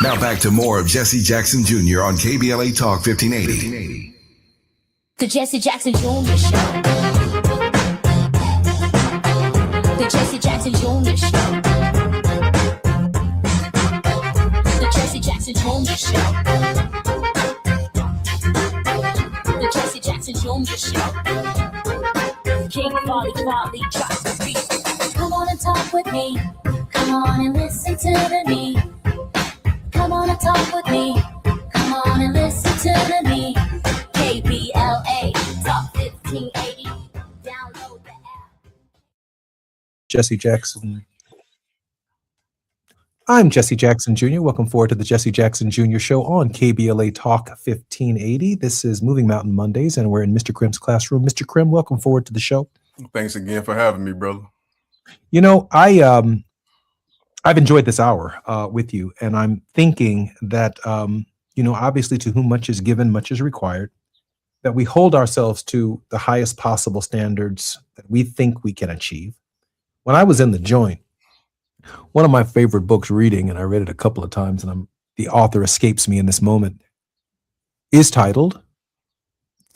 Now back to more of Jesse Jackson Jr. on KBLA Talk 1580. The Jesse Jackson Jr. Show. The Jesse Jackson Jr. Show. The Jesse Jackson Jr. Show. The Jesse Jackson Jr. Show. King Quality drops the beat. Come on and talk with me. Come on and listen to me. Come on and talk with me. Come on and listen to me. KBLA Talk 1580. Download the app. Jesse Jackson. I'm Jesse Jackson Jr. Welcome forward to the Jesse Jackson Jr. Show on KBLA Talk 1580. This is Moving Mountain Mondays, and we're in Mr. Krim's classroom. Mr. Krim, welcome forward to the show. Thanks again for having me, brother. You know, I've enjoyed this hour with you, and I'm thinking that, obviously to whom much is given, much is required, that we hold ourselves to the highest possible standards that we think we can achieve. When I was in the joint, one of my favorite books reading, and I read it a couple of times, and the author escapes me in this moment, is titled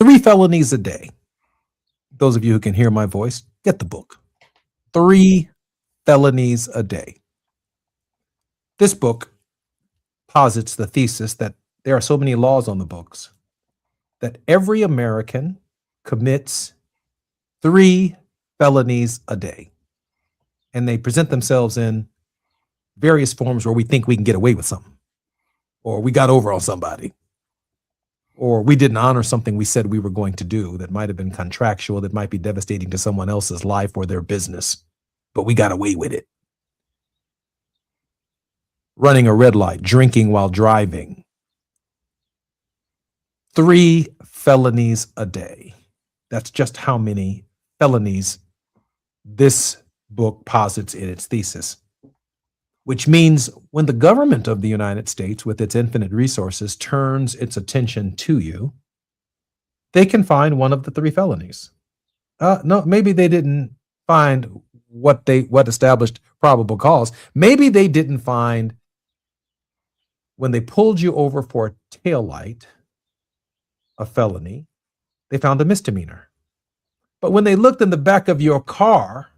3 Felonies a Day. Those of you who can hear my voice, get the book. 3 Felonies a Day. This book posits the thesis that there are so many laws on the books that every American commits 3 felonies a day. And they present themselves in various forms where we think we can get away with something, or we got over on somebody, or we didn't honor something we said we were going to do that might have been contractual, that might be devastating to someone else's life or their business, but we got away with it. running a red light, drinking while driving. 3 felonies a day. That's just how many felonies this book posits in its thesis. Which means when the government of the United States, with its infinite resources, turns its attention to you, they can find one of the 3 felonies. No, maybe they didn't find what established probable cause. Maybe they didn't find, when they pulled you over for a taillight, a felony. They found a misdemeanor. But when they looked in the back of your car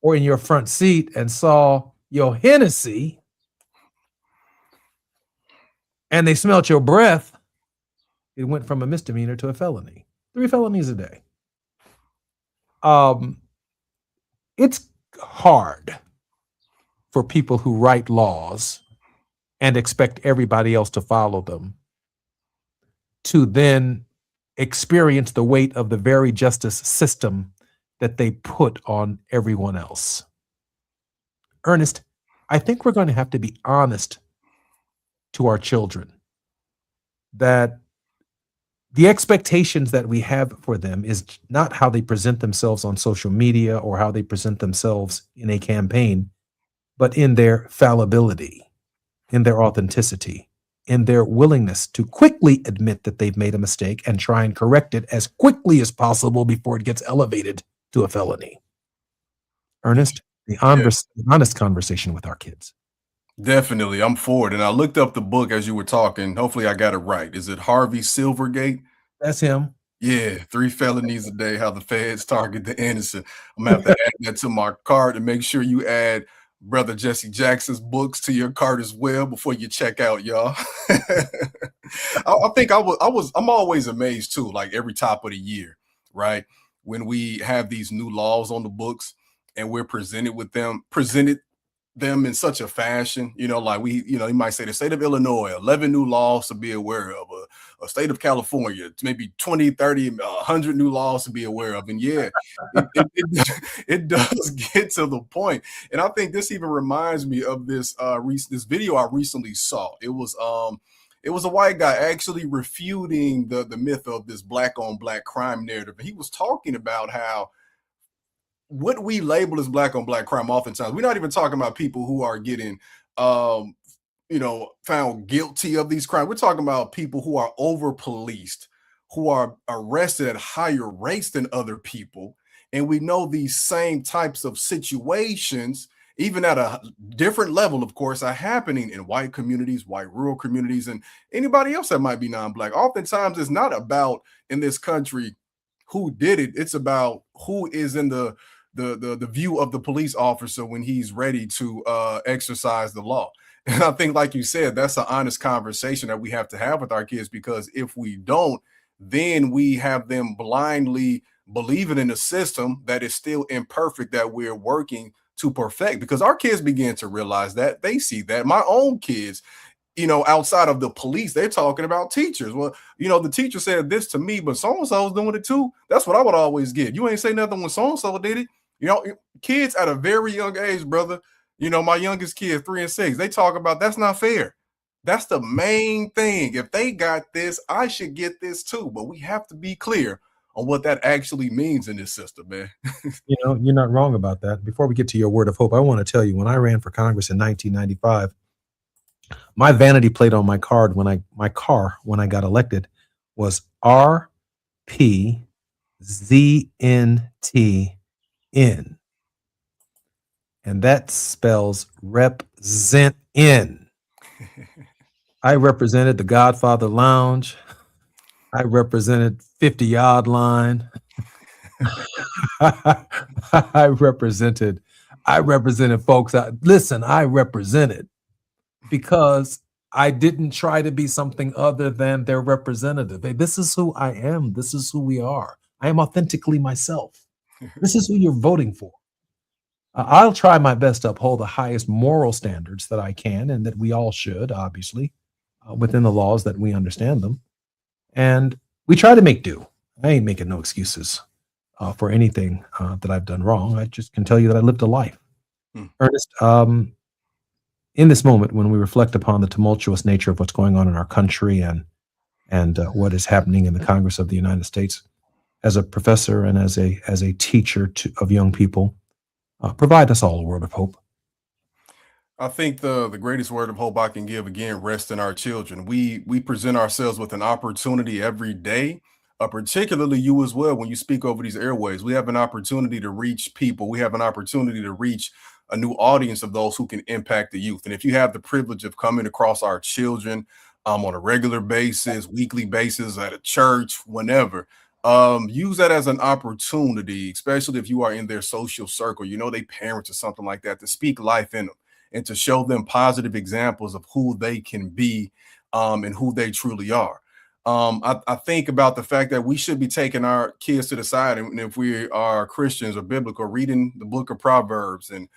or in your front seat and saw your Hennessy and they smelt your breath, it went from a misdemeanor to a felony. 3 felonies a day. It's hard for people who write laws and expect everybody else to follow them to then experience the weight of the very justice system that they put on everyone else. Ernest, I think we're going to have to be honest to our children that the expectations that we have for them is not how they present themselves on social media or how they present themselves in a campaign, but in their fallibility, in their authenticity, in their willingness to quickly admit that they've made a mistake and try and correct it as quickly as possible before it gets elevated to a felony. Ernest, the honest conversation with our kids. Definitely. I'm for it. And I looked up the book as you were talking. Hopefully I got it right. Is it Harvey Silvergate? That's him. Yeah, 3 felonies a day, how the feds target the innocent. I'm gonna have to add that to my cart and make sure you add Brother Jesse Jackson's books to your cart as well before you check out, y'all. I think I'm always amazed too, like every top of the year, right? When we have these new laws on the books and we're presented them in such a fashion, like you might say the state of Illinois, 11 new laws to be aware of, a state of California, maybe 20, 30, 100 new laws to be aware of. And yeah, it does get to the point. And I think this even reminds me of this video I recently saw. It was a white guy actually refuting the myth of this black on black crime narrative. And he was talking about how what we label as black on black crime, oftentimes we're not even talking about people who are getting found guilty of these crimes. We're talking about people who are over policed, who are arrested at higher rates than other people. And we know these same types of situations, even at a different level, of course, are happening in white communities, white rural communities, and anybody else that might be non-black. Oftentimes it's not about, in this country, who did it. It's about who is in the view of the police officer when he's ready to exercise the law. And I think, like you said, that's an honest conversation that we have to have with our kids, because if we don't, then we have them blindly believing in a system that is still imperfect, that we're working to perfect, because our kids begin to realize that. They see that. My own kids, outside of the police, they're talking about teachers. Well, the teacher said this to me, but so-and-so's doing it too. That's what I would always get. You ain't say nothing when so-and-so did it. Kids at a very young age, brother, my youngest kid, 3 and 6, they talk about that's not fair. That's the main thing. If they got this, I should get this too. But we have to be clear on what that actually means in this system, man. You're not wrong about that. Before we get to your word of hope, I want to tell you, when I ran for Congress in 1995, my vanity plate on my car when I got elected was RPZNTN. And that spells represent in. I represented the Godfather Lounge. I represented 50 Yard Line. I represented folks. I represented because I didn't try to be something other than their representative. Hey, this is who I am. This is who we are. I am authentically myself. This is who you're voting for. I'll try my best to uphold the highest moral standards that I can, and that we all should, obviously, within the laws that we understand them. And we try to make do. I ain't making no excuses for anything that I've done wrong. I just can tell you that I lived a life. Ernest, in this moment, when we reflect upon the tumultuous nature of what's going on in our country and what is happening in the Congress of the United States, as a professor and as a teacher of young people, provide us all a word of hope. I think the greatest word of hope I can give, again, rests in our children. We present ourselves with an opportunity every day, particularly you as well. When you speak over these airways, we have an opportunity to reach people. We have an opportunity to reach a new audience of those who can impact the youth. And if you have the privilege of coming across our children on a regular basis, weekly basis, at a church, whenever, use that as an opportunity, especially if you are in their social circle, they parents or something like that, to speak life in them and to show them positive examples of who they can be and who they truly are. I think about the fact that we should be taking our kids to the side, and if we are Christians or biblical, reading the book of Proverbs and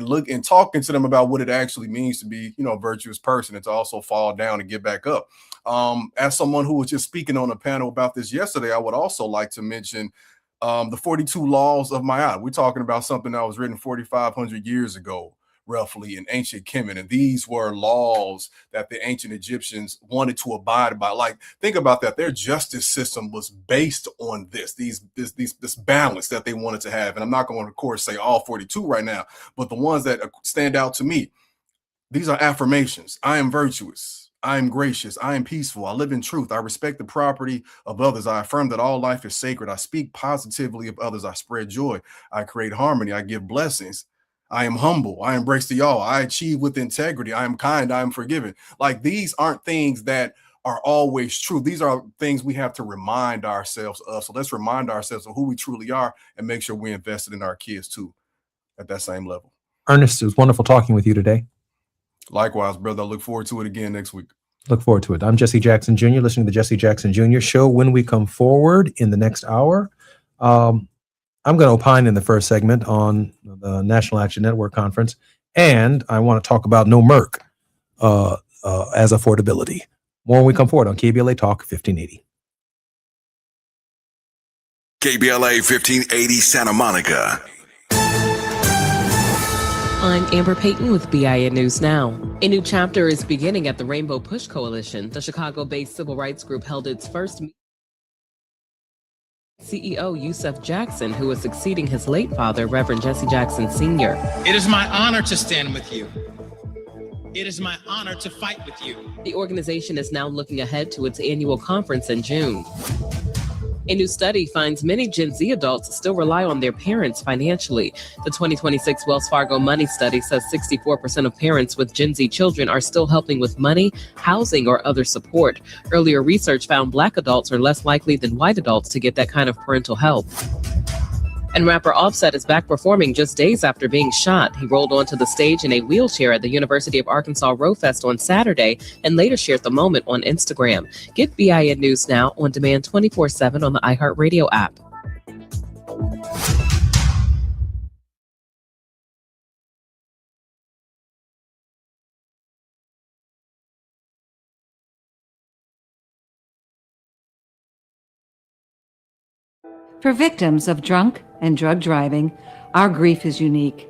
look and talking to them about what it actually means to be, a virtuous person, and to also fall down and get back up. As someone who was just speaking on a panel about this yesterday, I would also like to mention the 42 laws of Ma'at. We're talking about something that was written 4,500 years ago, roughly, in ancient Kemet. And these were laws that the ancient Egyptians wanted to abide by. Like, think about that. Their justice system was based on this balance that they wanted to have. And I'm not going to, of course, say all 42 right now, but the ones that stand out to me, these are affirmations. I am virtuous. I am gracious. I am peaceful. I live in truth. I respect the property of others. I affirm that all life is sacred. I speak positively of others. I spread joy. I create harmony. I give blessings. I am humble. I embrace the all. I achieve with integrity. I am kind. I am forgiving. Like, these aren't things that are always true. These are things we have to remind ourselves of. So let's remind ourselves of who we truly are and make sure we invested in our kids too at that same level. Ernest, it was wonderful talking with you today. Likewise, brother. I look forward to it again next week. Look forward to it. I'm Jesse Jackson Jr., listening to the Jesse Jackson Jr. Show. When we come forward in the next hour, I'm going to opine in the first segment on the National Action Network Conference, and I want to talk about no Merc as affordability. More when we come forward on KBLA Talk 1580. KBLA 1580 Santa Monica. I'm Amber Payton with BIN News Now. A new chapter is beginning at the Rainbow Push Coalition. The Chicago-based civil rights group held its first meeting. CEO Yusef Jackson, who is succeeding his late father, Reverend Jesse Jackson Sr. It is my honor to stand with you. It is my honor to fight with you. The organization is now looking ahead to its annual conference in June. A new study finds many Gen Z adults still rely on their parents financially. The 2026 Wells Fargo Money Study says 64% of parents with Gen Z children are still helping with money, housing, or other support. Earlier research found Black adults are less likely than white adults to get that kind of parental help. And rapper Offset is back performing just days after being shot. He rolled onto the stage in a wheelchair at the University of Arkansas Rowfest on Saturday and later shared the moment on Instagram. Get BIN News Now on demand 24/7 on the iHeartRadio app. For victims of drunk and drug driving, our grief is unique.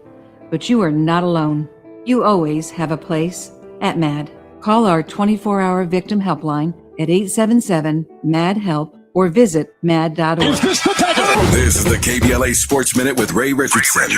But you are not alone. You always have a place at MAD. Call our 24-hour victim helpline at 877-MAD-HELP or visit mad.org. This is the KBLA Sports Minute with Ray Richardson.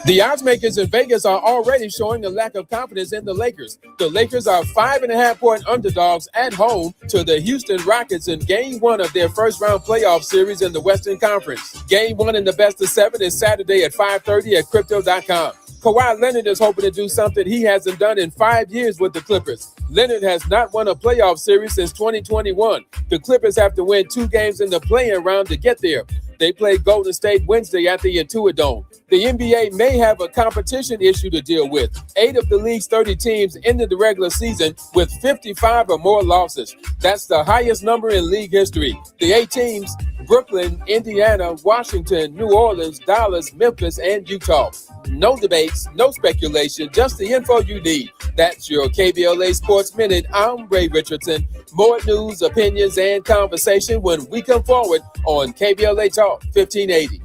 The odds makers in Vegas are already showing a lack of confidence in the Lakers. The Lakers are 5.5-point underdogs at home to the Houston Rockets in Game 1 of their first-round playoff series in the Western Conference. Game 1 in the best-of-7 is Saturday at 5:30 at Crypto.com. Kawhi Leonard is hoping to do something he hasn't done in 5 years with the Clippers. Leonard has not won a playoff series since 2021. The Clippers have to win 2 games in the play-in round to get there. They play Golden State Wednesday at the Intuit Dome. The NBA may have a competition issue to deal with. 8 of the league's 30 teams ended the regular season with 55 or more losses. That's the highest number in league history. The 8 teams: Brooklyn, Indiana, Washington, New Orleans, Dallas, Memphis, and Utah. No debates, no speculation, just the info you need. That's your KBLA Sports Minute. I'm Ray Richardson. More news, opinions, and conversation when we come forward on KBLA Talk 1580.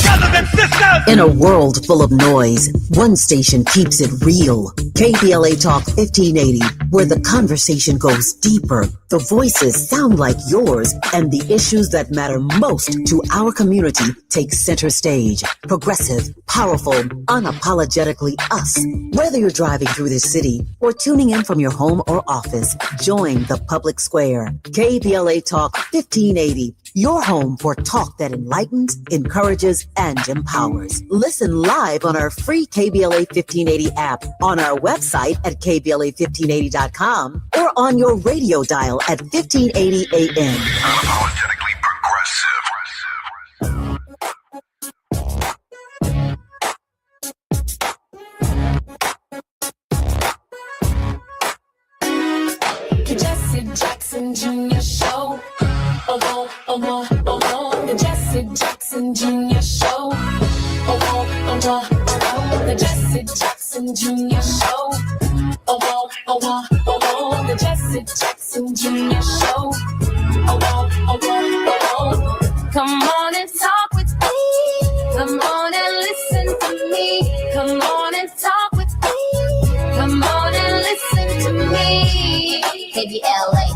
brothers and sisters. In a world full of noise, one station keeps it real. KBLA Talk 1580, where the conversation goes deeper, the voices sound like yours, and the issues that matter most to our community take center stage. Progressive, powerful, unapologetically us. Whether you're driving through this city or tuning in from your home or office, join the public square. KBLA Talk 1580, your home for talk that enlightens, encourages, and empowers. Listen live on our free KBLA 1580 app, on our website at KBLA1580.com, or on your radio dial at 1580 AM. Unapologetically The Jesse Jackson Jr. Show. Oh, oh, oh, oh, the Jesse Jackson Jr. Show. Oh, oh, oh, oh, the Jesse Jackson Jr. Show. Oh, oh, oh, oh, the Jesse Jackson Jr. Show. Oh, oh, oh, come on and talk with me. Come on and listen to me. Come on and talk with me. Come on and listen to me. KBLA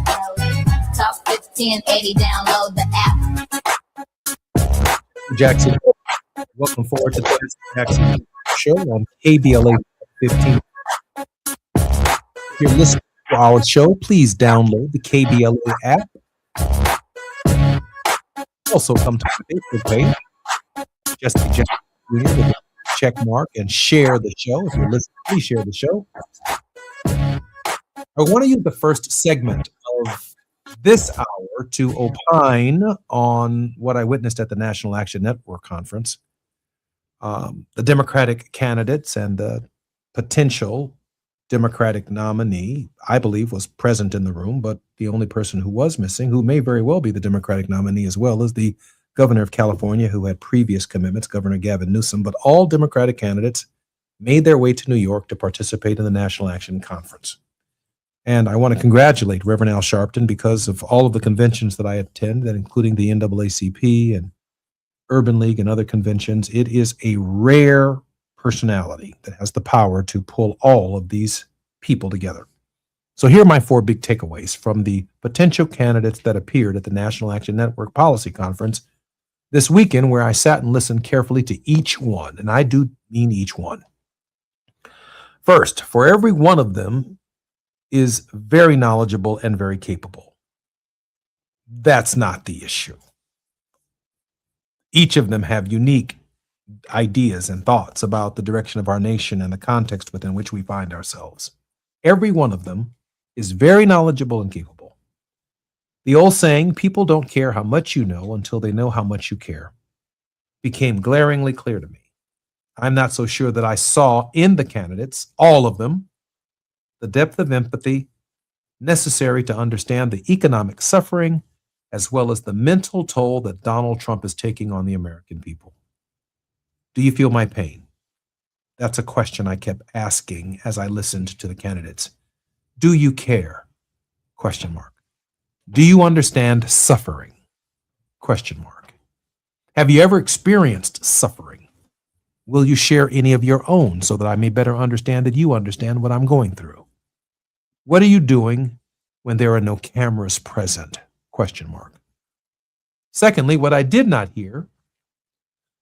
Talk 1580. Download the app. Jackson, welcome forward to the Jackson Show on KBLA 15. If you're listening to our show, please download the KBLA app. Also, come to our Facebook page, Jesse Jackson Jr. with a check mark, and share the show. If you're listening, please share the show. I want to use the first segment of this hour to opine on what I witnessed at the National Action Network conference. The Democratic candidates and the potential Democratic nominee, I believe, was present in the room, but the only person who was missing, who may very well be the Democratic nominee as well, is the governor of California, who had previous commitments, Governor Gavin Newsom. But all Democratic candidates made their way to New York to participate in the National Action Conference. And I want to congratulate Reverend Al Sharpton because of all of the conventions that I attend, including the NAACP and Urban League and other conventions. It is a rare personality that has the power to pull all of these people together. So here are my 4 big takeaways from the potential candidates that appeared at the National Action Network Policy Conference this weekend, where I sat and listened carefully to each one, and I do mean each one. First, for every one of them is very knowledgeable and very capable. That's not the issue. Each of them have unique ideas and thoughts about the direction of our nation and the context within which we find ourselves. Every one of them is very knowledgeable and capable. The old saying, people don't care how much you know until they know how much you care, became glaringly clear to me. I'm not so sure that I saw in the candidates, all of them, the depth of empathy necessary to understand the economic suffering as well as the mental toll that Donald Trump is taking on the American people. Do you feel my pain? That's a question I kept asking as I listened to the candidates. Do you care? Question mark. Do you understand suffering? Question mark. Have you ever experienced suffering? Will you share any of your own so that I may better understand that you understand what I'm going through? What are you doing when there are no cameras present? Question mark. Secondly, what I did not hear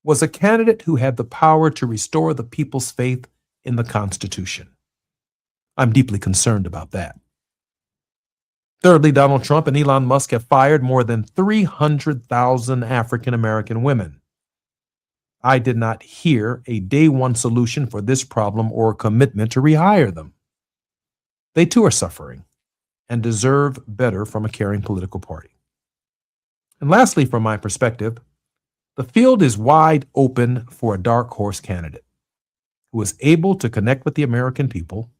was a candidate who had the power to restore the people's faith in the Constitution. I'm deeply concerned about that. Thirdly, Donald Trump and Elon Musk have fired more than 300,000 African American women. I did not hear a day one solution for this problem or a commitment to rehire them. They too are suffering and deserve better from a caring political party. And lastly, from my perspective, the field is wide open for a dark horse candidate who is able to connect with the American people,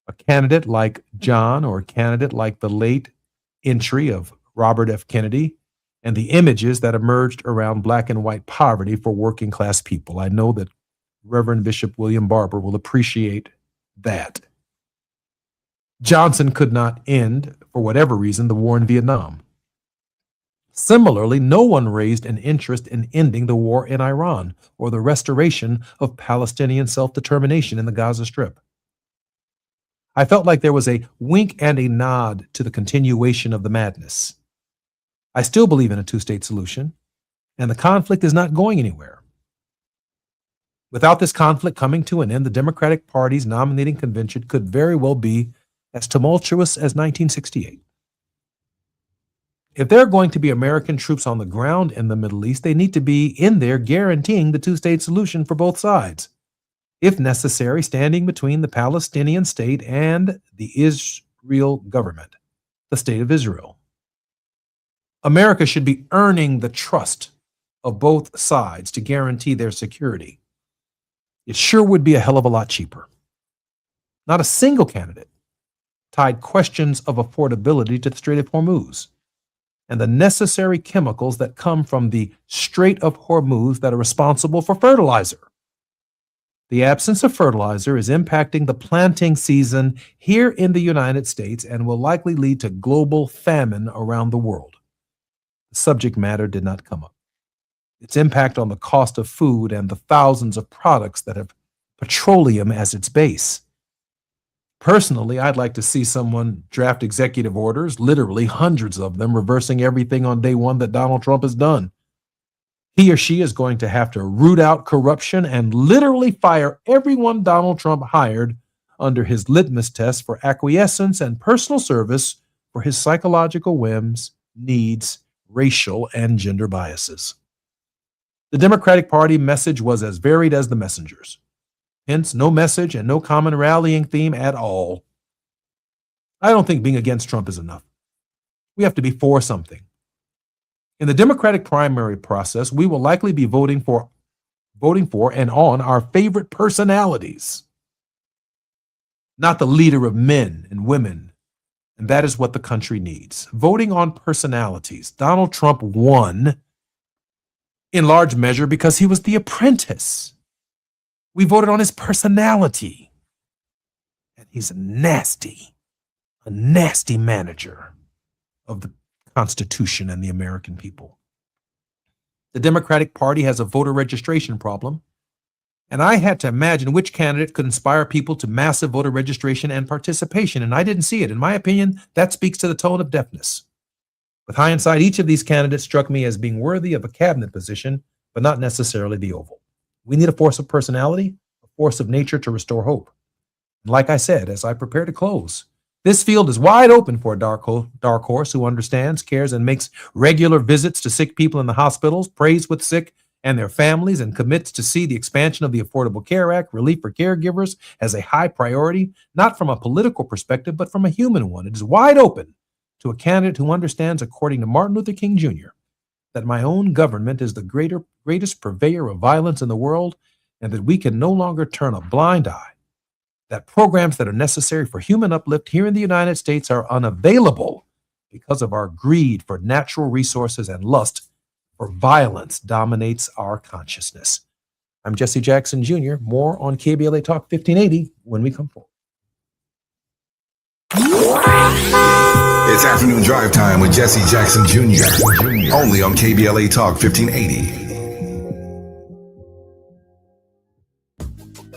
a candidate like John or a candidate like the late entry of Robert F. Kennedy and the images that emerged around black and white poverty for working class people. I know that Reverend Bishop William Barber will appreciate that. Johnson could not end, for whatever reason, the war in Vietnam. Similarly, no one raised an interest in ending the war in Iran or the restoration of Palestinian self-determination in the Gaza Strip. I felt like there was a wink and a nod to the continuation of the madness. I still believe in a two-state solution, and the conflict is not going anywhere. Without this conflict coming to an end, the Democratic Party's nominating convention could very well be as tumultuous as 1968. If there are going to be American troops on the ground in the Middle East, they need to be in there guaranteeing the two-state solution for both sides. If necessary, standing between the Palestinian state and the Israel government, the state of Israel. America should be earning the trust of both sides to guarantee their security. It sure would be a hell of a lot cheaper. Not a single candidate tied questions of affordability to the Strait of Hormuz and the necessary chemicals that come from the Strait of Hormuz that are responsible for fertilizer. The absence of fertilizer is impacting the planting season here in the United States and will likely lead to global famine around the world. The subject matter did not come up. Its impact on the cost of food and the thousands of products that have petroleum as its base. Personally, I'd like to see someone draft executive orders, literally hundreds of them, reversing everything on day one that Donald Trump has done. He or she is going to have to root out corruption and literally fire everyone Donald Trump hired under his litmus test for acquiescence and personal service for his psychological whims, needs, racial, and gender biases. The Democratic Party message was as varied as the messengers. Hence, no message and no common rallying theme at all. I don't think being against Trump is enough. We have to be for something. In the Democratic primary process, we will likely be voting for and on our favorite personalities, not the leader of men and women. And that is what the country needs. Voting on personalities. Donald Trump won in large measure because he was the apprentice. We voted on his personality. And he's a nasty manager of the Constitution and the American people. The Democratic Party has a voter registration problem, and I had to imagine which candidate could inspire people to massive voter registration and participation, and I didn't see it. In my opinion, that speaks to the tone of deafness. With hindsight, each of these candidates struck me as being worthy of a cabinet position, but not necessarily the Oval. We need a force of personality, a force of nature to restore hope. And like I said, as I prepare to close, this field is wide open for a dark horse who understands, cares, and makes regular visits to sick people in the hospitals, prays with sick and their families, and commits to see the expansion of the Affordable Care Act, relief for caregivers, as a high priority, not from a political perspective, but from a human one. It is wide open to a candidate who understands, according to Martin Luther King Jr., that my own government is the greatest purveyor of violence in the world, and that we can no longer turn a blind eye, that programs that are necessary for human uplift here in the United States are unavailable because of our greed for natural resources and lust for violence dominates our consciousness. I'm Jesse Jackson Jr. More on KBLA Talk 1580 when we come forward. It's afternoon drive time with Jesse Jackson Jr. Only on KBLA Talk 1580.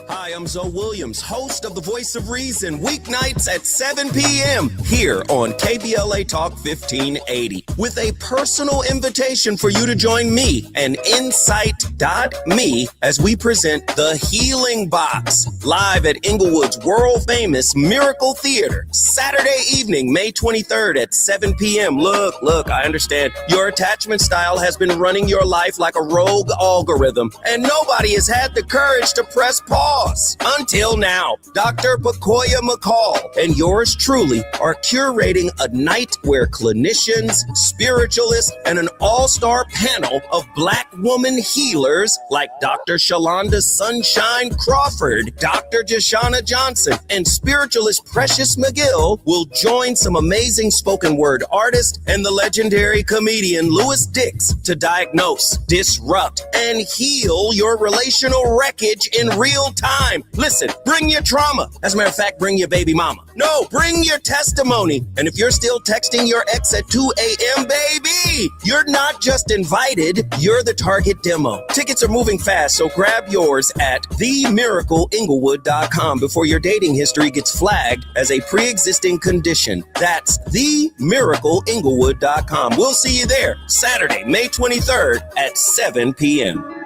Hi, I'm Zoe Williams, host of The Voice of Reason, weeknights at 7 p.m. here on KBLA Talk 1580, with a personal invitation for you to join me and Insight.me as we present The Healing Box, live at Inglewood's world-famous Miracle Theater, Saturday evening, May 23rd at 7 p.m. Look, I understand your attachment style has been running your life like a rogue algorithm, and nobody has had the courage to press pause. Until now, Dr. Pakoya McCall and yours truly are curating a night where clinicians, spiritualists, and an all-star panel of Black woman healers like Dr. Shalonda Sunshine Crawford, Dr. Jashana Johnson, and spiritualist Precious McGill will join some amazing spoken word artists and the legendary comedian Louis Dix to diagnose, disrupt, and heal your relational wreckage in real time. Listen, bring your trauma. As a matter of fact, bring your baby mama. No, bring your testimony. And if you're still texting your ex at 2 a.m., baby, you're You're not just invited, you're the target demo. Tickets are moving fast, so grab yours at themiracleinglewood.com before your dating history gets flagged as a pre-existing condition. That's themiracleinglewood.com. We'll see you there Saturday, May 23rd at 7 p.m.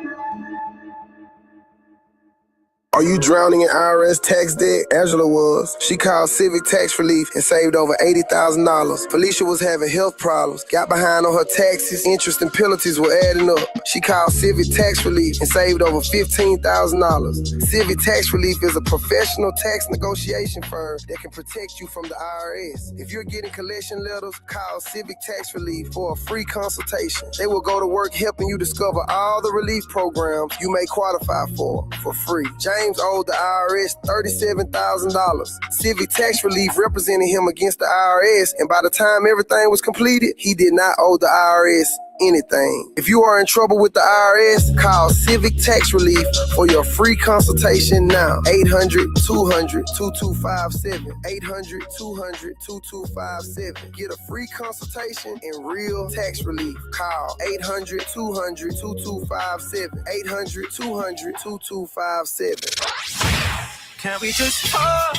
Are you drowning in IRS tax debt? Angela was. She called Civic Tax Relief and saved over $80,000. Felicia was having health problems, got behind on her taxes, interest and penalties were adding up. She called Civic Tax Relief and saved over $15,000. Civic Tax Relief is a professional tax negotiation firm that can protect you from the IRS. If you're getting collection letters, call Civic Tax Relief for a free consultation. They will go to work helping you discover all the relief programs you may qualify for free. James owed the IRS $37,000. Civic Tax Relief represented him against the IRS, and by the time everything was completed, he did not owe the IRS anything. If you are in trouble with the IRS, call Civic Tax Relief for your free consultation now. 800-200-2257. 800-200-2257. Get a free consultation and real tax relief. Call 800-200-2257. 800-200-2257. Can we just talk?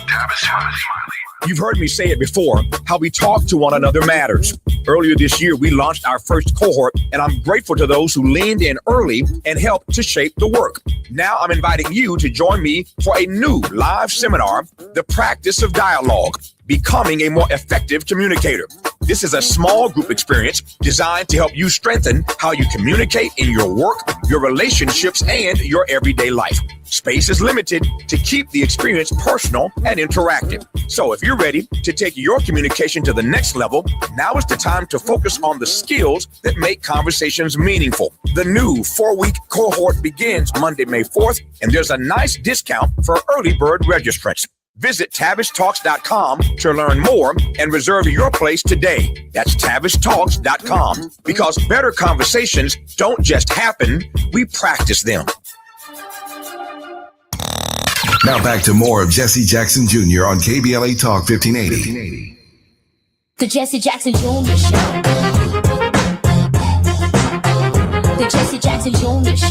You've heard me say it before, how we talk to one another matters. Earlier this year, we launched our first cohort, and I'm grateful to those who leaned in early and helped to shape the work. Now I'm inviting you to join me for a new live seminar, The Practice of Dialogue, Becoming a More Effective Communicator. This is a small group experience designed to help you strengthen how you communicate in your work, your relationships, and your everyday life. Space is limited to keep the experience personal and interactive. So if you're ready to take your communication to the next level, now is the time to focus on the skills that make conversations meaningful. The new 4-week cohort begins Monday, May 4th, and there's a nice discount for early bird registrants. Visit TavishTalks.com to learn more and reserve your place today. That's TavishTalks.com, because better conversations don't just happen, we practice them. Now back to more of Jesse Jackson Jr. on KBLA Talk 1580. The Jesse Jackson Jr. Show. The Jesse Jackson Jr. Show.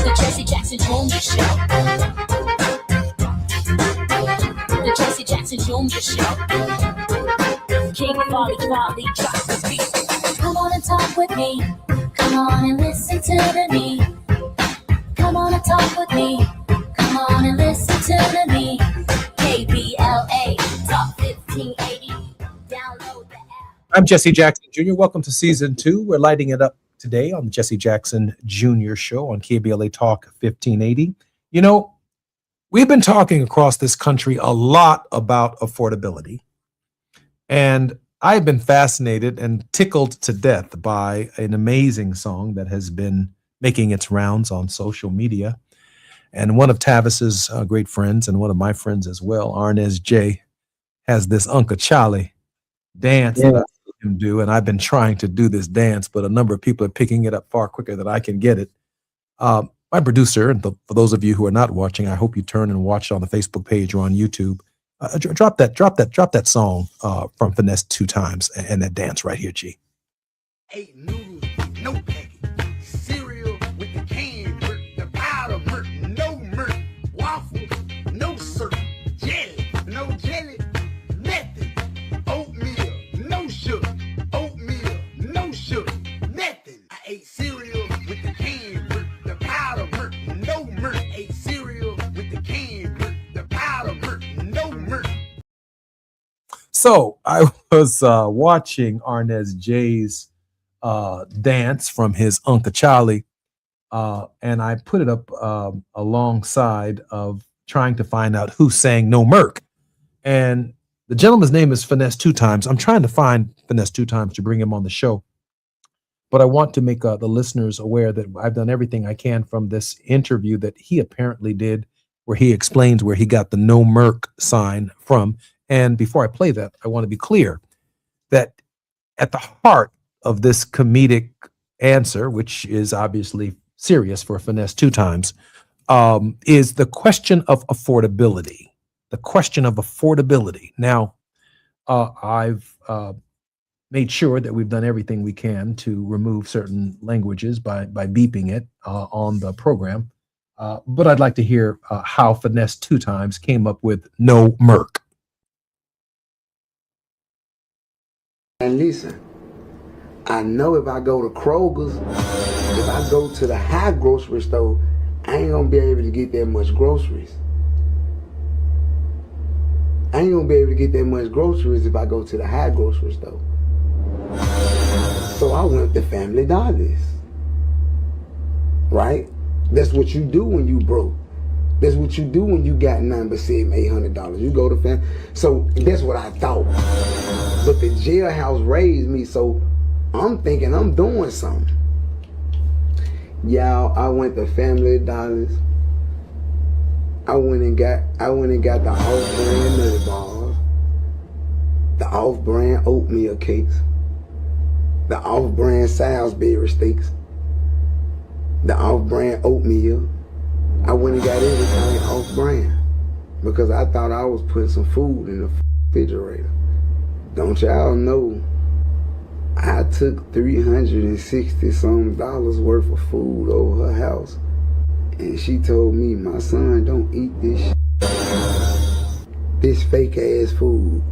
The Jesse Jackson Jr. Show. The Jesse Jackson Jr. Show. King Volley, drop the beat. Come on and talk with me. Come on and listen to me. Come on and talk with me. Come on and listen to me. KBLA Talk 1580. Download the app. I'm Jesse Jackson Jr. Welcome to season 2. We're lighting it up today on the Jesse Jackson Jr. Show on KBLA Talk 1580. You know, we've been talking across this country a lot about affordability. And I've been fascinated and tickled to death by an amazing song that has been making its rounds on social media. And one of Tavis's great friends, and one of my friends as well, Arnez J, has this Uncle Charlie dance that I see him do. And I've been trying to do this dance, but a number of people are picking it up far quicker than I can get it. My producer, and for those of you who are not watching, I hope you turn and watch on the Facebook page or on YouTube. Drop that song from Finesse 2 times and that dance right here, G. Hey, noodles, no packet. Cereal with the canned milk, the powder milk, no milk. Waffles, no syrup. Jelly, no jelly. Nothing. Oatmeal, no sugar. Oatmeal, no sugar. Nothing. I ate cereal with the canned milk, the powder milk, no milk. Ate cereal with the canned milk, the powder milk, no milk. So I was watching Arnez J's dance from his Uncle Charlie, and I put it up alongside of trying to find out who sang No Merc. And the gentleman's name is Finesse 2 times. I'm trying to find Finesse 2 times to bring him on the show. But I want to make the listeners aware that I've done everything I can from this interview that he apparently did, where he explains where he got the No Merc sign from. And before I play that, I want to be clear that at the heart of this comedic answer, which is obviously serious for Finesse 2 times, is the question of affordability. The question of affordability. Now, I've made sure that we've done everything we can to remove certain languages by beeping it on the program. But I'd like to hear how Finesse Two Times came up with no Merc. And listen, I know if I go to Kroger's, if I go to the high grocery store, I ain't gonna be able to get that much groceries. I ain't gonna be able to get that much groceries if I go to the high grocery store. So I went to Family Dollars. Right? That's what you do when you broke. That's what you do when you got nothing but $700, $800. You go to family. So that's what I thought. But the jailhouse raised me, so I'm thinking I'm doing something. Y'all, I went to Family Dollars. I went and got the off-brand nutty bars, the off-brand oatmeal cakes, the off-brand Salisbury steaks, the off-brand oatmeal. I went and got everything off-brand because I thought I was putting some food in the refrigerator. Don't y'all know I took $360 worth of food over her house, and she told me, my son, don't eat this fake ass food.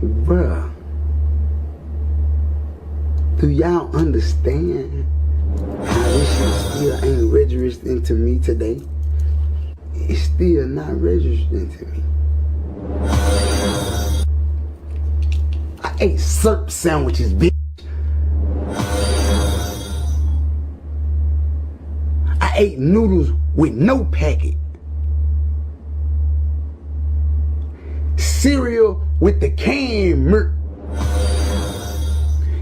Bruh, do y'all understand how this shit still ain't registered to me today? It's still not registered to me. I ate syrup sandwiches, bitch. I ate noodles with no packet. Cereal with the canned milk.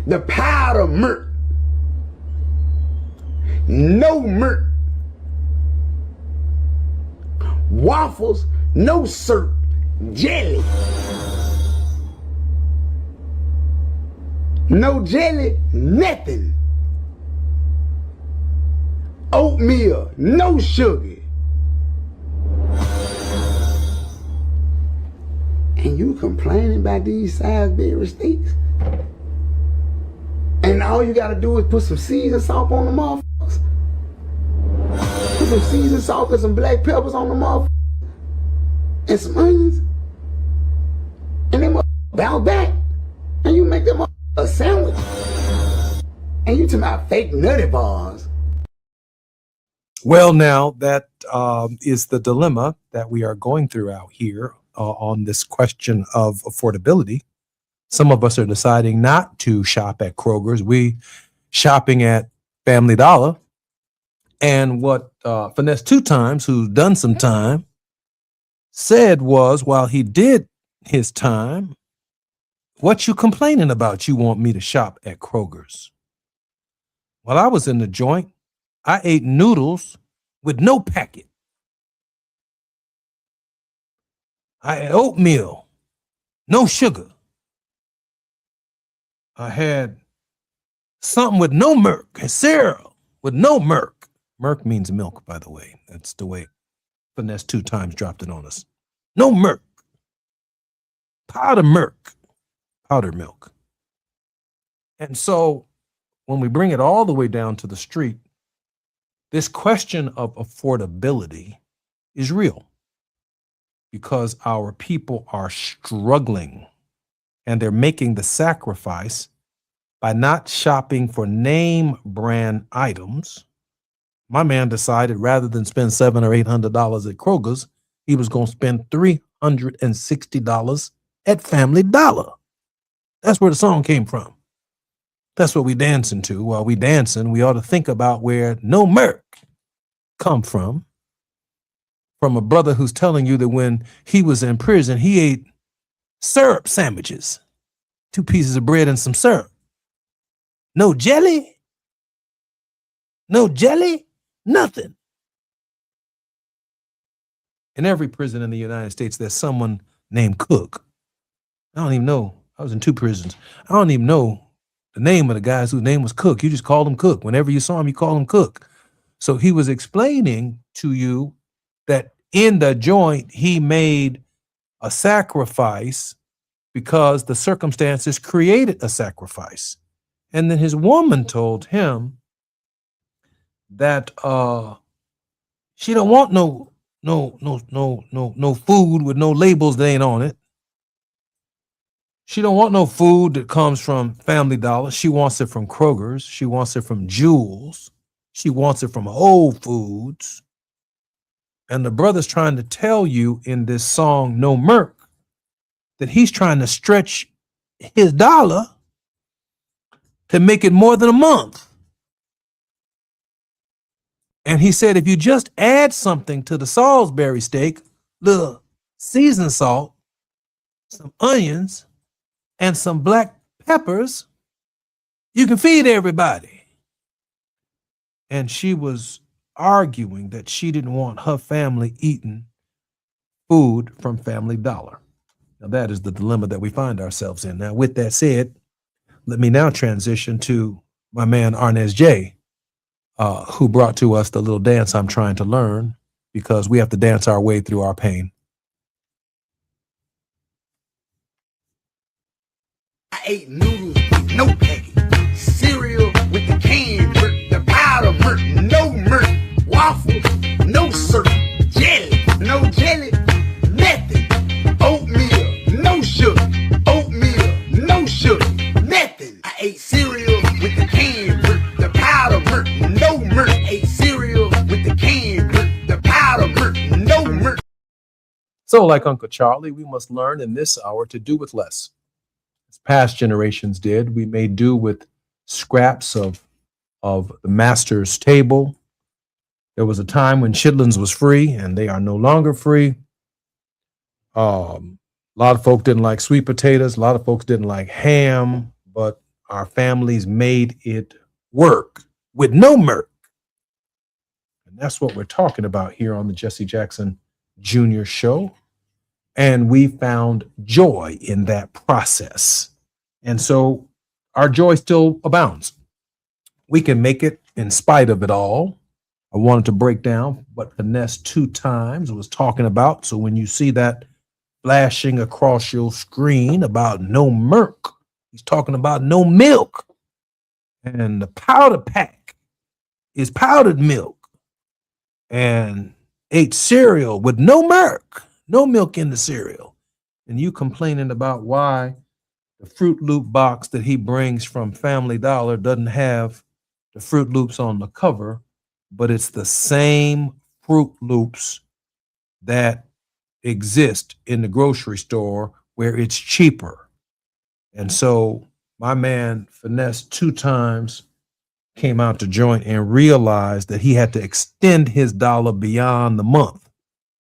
The powder milk. No milk. Waffles, no syrup. Jelly. No jelly, nothing. Oatmeal, no sugar. And you complaining about these Salisbury steaks? And all you gotta do is put some seasoned salt on the motherfuckers. Put some seasoned salt and some black peppers on the motherfuckers. And some onions. And then bounce back. And you make them a sandwich. And you talking about fake nutty bars. Well, now that is the dilemma that we are going through out here on this question of affordability. Some of us are deciding not to shop at Kroger's. We shopping at Family Dollar. And what Finesse Two Times, who's done some time, said was, while he did his time, what you complaining about? You want me to shop at Kroger's? While I was in the joint, I ate noodles with no packet. I ate oatmeal, no sugar. I had something with no milk and cereal with no milk. Milk means milk, by the way. That's the way Finesse Two Times dropped it on us. No milk. Powder milk. Powder milk. And so when we bring it all the way down to the street, this question of affordability is real because our people are struggling and they're making the sacrifice by not shopping for name brand items. My man decided rather than spend $700 or $800 at Kroger's, he was going to spend $360 at Family Dollar. That's where the song came from. That's what we dancing to. While we dancing, we ought to think about where no Merc come from a brother who's telling you that when he was in prison, he ate syrup sandwiches, 2 pieces of bread and some syrup. No jelly, nothing. In every prison in the United States, there's someone named Cook. I don't even know. I was in 2 prisons. I don't even know the name of the guys whose name was Cook. You just called him Cook. Whenever you saw him, you called him Cook. So he was explaining to you that in the joint he made a sacrifice because the circumstances created a sacrifice. And then his woman told him that she don't want no food with no labels that ain't on it. She don't want no food that comes from Family Dollar. She wants it from Kroger's. She wants it from Jewel's. She wants it from Whole Foods. And the brother's trying to tell you in this song, No Merc, that he's trying to stretch his dollar to make it more than a month. And he said, if you just add something to the Salisbury steak, little seasoned salt, some onions, and some black peppers, you can feed everybody. And she was arguing that she didn't want her family eating food from Family Dollar. Now, that is the dilemma that we find ourselves in. Now, with that said, let me now transition to my man Arnez J, who brought to us the little dance I'm trying to learn, because we have to dance our way through our pain. I ate noodles with no packet, cereal with the canned milk, the powder milk, no milk, waffles, no syrup, jelly, no jelly, nothing, oatmeal, no sugar, oatmeal, no sugar, nothing. I ate cereal with the canned milk, the powder milk, no milk. I ate cereal with the canned milk, the powder milk, no milk. So, like Uncle Charlie, we must learn in this hour to do with less. As past generations did, we may do with scraps of the master's table. There was a time when chitlins was free, and they are no longer free. A lot of folks didn't like sweet potatoes. A lot of folks didn't like ham, but our families made it work with no mirk. And that's what we're talking about here on the Jesse Jackson Jr. Show. And we found joy in that process. And so our joy still abounds. We can make it in spite of it all. I wanted to break down what Finesse 2 times was talking about. So when you see that flashing across your screen about no mirk, he's talking about no milk. And the powder pack is powdered milk. And ate cereal with no mirk. No milk in the cereal. And you complaining about why the Fruit Loop box that he brings from Family Dollar doesn't have the Fruit Loops on the cover, but it's the same Fruit Loops that exist in the grocery store where it's cheaper. And so my man Finesse 2 times came out to joint and realized that he had to extend his dollar beyond the month.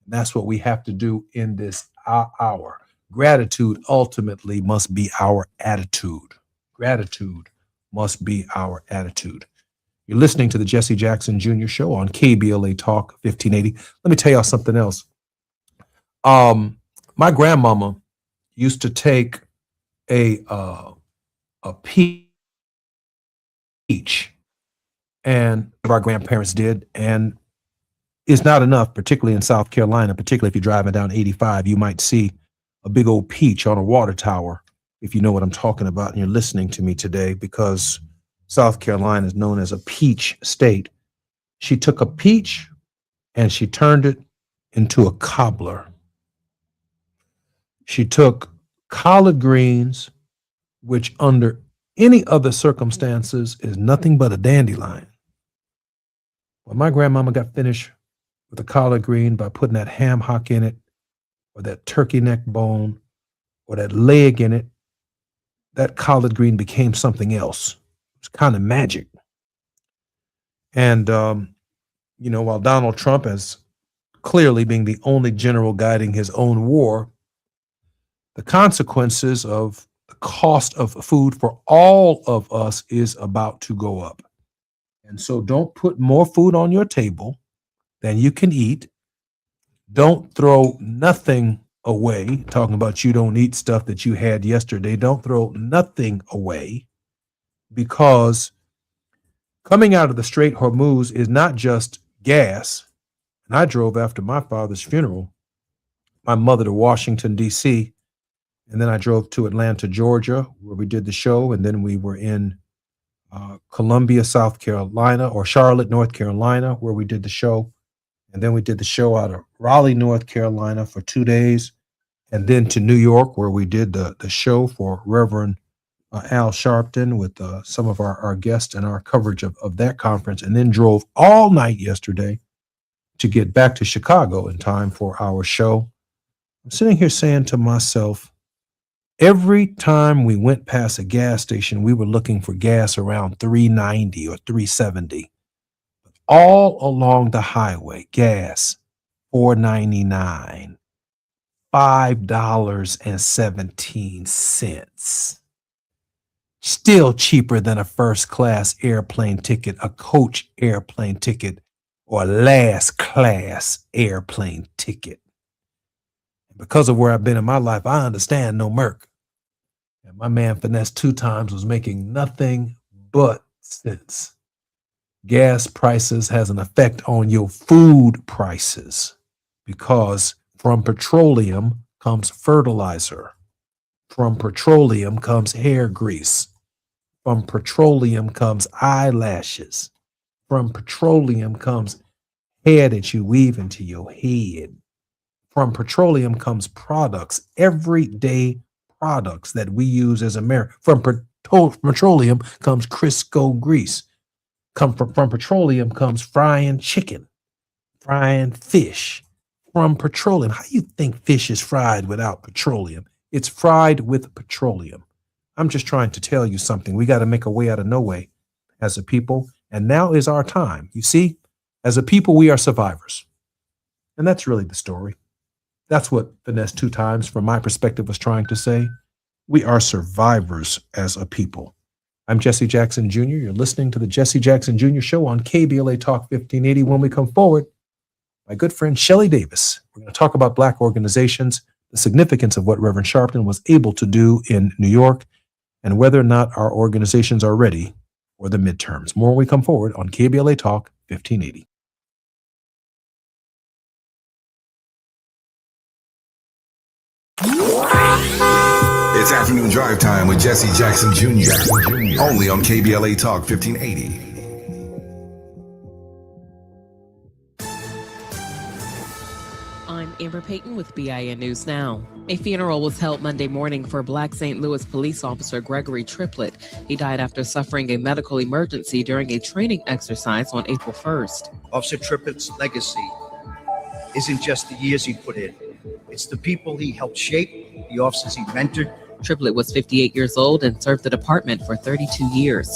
That's what we have to do in this hour. Gratitude ultimately must be our attitude. Gratitude must be our attitude. You're listening to the Jesse Jackson Jr. Show on KBLA Talk 1580. Let me tell y'all something else. My grandmama used to take a peach, and our grandparents did, and it's not enough, particularly in South Carolina, particularly if you're driving down 85, you might see a big old peach on a water tower, if you know what I'm talking about and you're listening to me today, because South Carolina is known as a peach state. She took a peach and she turned it into a cobbler. She took collard greens, which under any other circumstances is nothing but a dandelion. When my grandmama got finished with a collard green by putting that ham hock in it, or that turkey neck bone, or that leg in it, that collard green became something else. It was kind of magic. And, while Donald Trump is clearly being the only general guiding his own war, the consequences of the cost of food for all of us is about to go up. And so don't put more food on your table than you can eat. Don't throw nothing away. Talking about you don't eat stuff that you had yesterday. Don't throw nothing away, because coming out of the Strait Hormuz is not just gas And I drove after my father's funeral, my mother to Washington, D.C., and then I drove to Atlanta, Georgia, where we did the show. And then we were in Columbia, South Carolina, or Charlotte, North Carolina, where we did the show. And then we did the show out of Raleigh, North Carolina for 2 days. And then to New York, where we did the show for Reverend Al Sharpton with some of our guests and our coverage of that conference. And then drove all night yesterday to get back to Chicago in time for our show. I'm sitting here saying to myself, every time we went past a gas station, we were looking for gas around $3.90 or $3.70. All along the highway, gas, $4.99, $5.17. Still cheaper than a first class airplane ticket, a coach airplane ticket, or a last class airplane ticket. Because of where I've been in my life, I understand no Merc. And my man Finesse 2 Times was making nothing but sense. Gas prices has an effect on your food prices because from petroleum comes fertilizer. From petroleum comes hair grease. From petroleum comes eyelashes. From petroleum comes hair that you weave into your head. From petroleum comes products, everyday products that we use as Americans. From petroleum comes Crisco grease. From petroleum comes frying chicken, frying fish. From petroleum, how do you think fish is fried without petroleum? It's fried with petroleum. I'm just trying to tell you something. We got to make a way out of no way as a people. And now is our time. You see, as a people, we are survivors. And that's really the story. That's what Finesse 2 Times, from my perspective, was trying to say. We are survivors as a people. I'm Jesse Jackson Jr. You're listening to the Jesse Jackson Jr. Show on KBLA Talk 1580. When we come forward, my good friend Shelly Davis. We're going to talk about Black organizations, the significance of what Reverend Sharpton was able to do in New York, and whether or not our organizations are ready for the midterms. More when we come forward on KBLA Talk 1580. It's afternoon drive time with Jesse Jackson Jr. Only on KBLA Talk 1580. I'm Amber Payton with BIN News Now. A funeral was held Monday morning for Black St. Louis police officer Gregory Triplett. He died after suffering a medical emergency during a training exercise on April 1st. Officer Triplett's legacy isn't just the years he put in. It's the people he helped shape, the officers he mentored. Triplett was 58 years old and served the department for 32 years.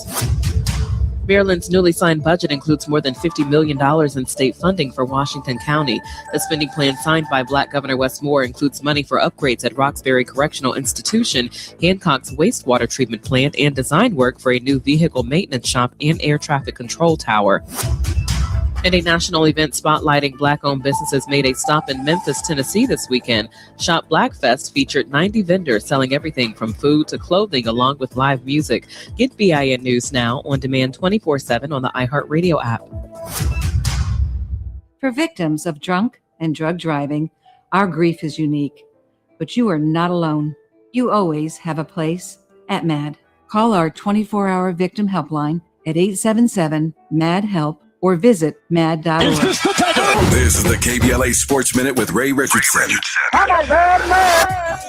Maryland's newly signed budget includes more than $50 million in state funding for Washington County. The spending plan signed by Black Governor Wes Moore includes money for upgrades at Roxbury Correctional Institution, Hancock's wastewater treatment plant, and design work for a new vehicle maintenance shop and air traffic control tower. And a national event spotlighting Black-owned businesses made a stop in Memphis, Tennessee this weekend. Shop Blackfest featured 90 vendors selling everything from food to clothing, along with live music. Get BIN News Now on demand 24/7 on the iHeartRadio app. For victims of drunk and drug driving, our grief is unique. But you are not alone. You always have a place at MAD. Call our 24-hour victim helpline at 877-MAD-HELP or visit mad.org. This is the KBLA Sports Minute with Ray Richardson.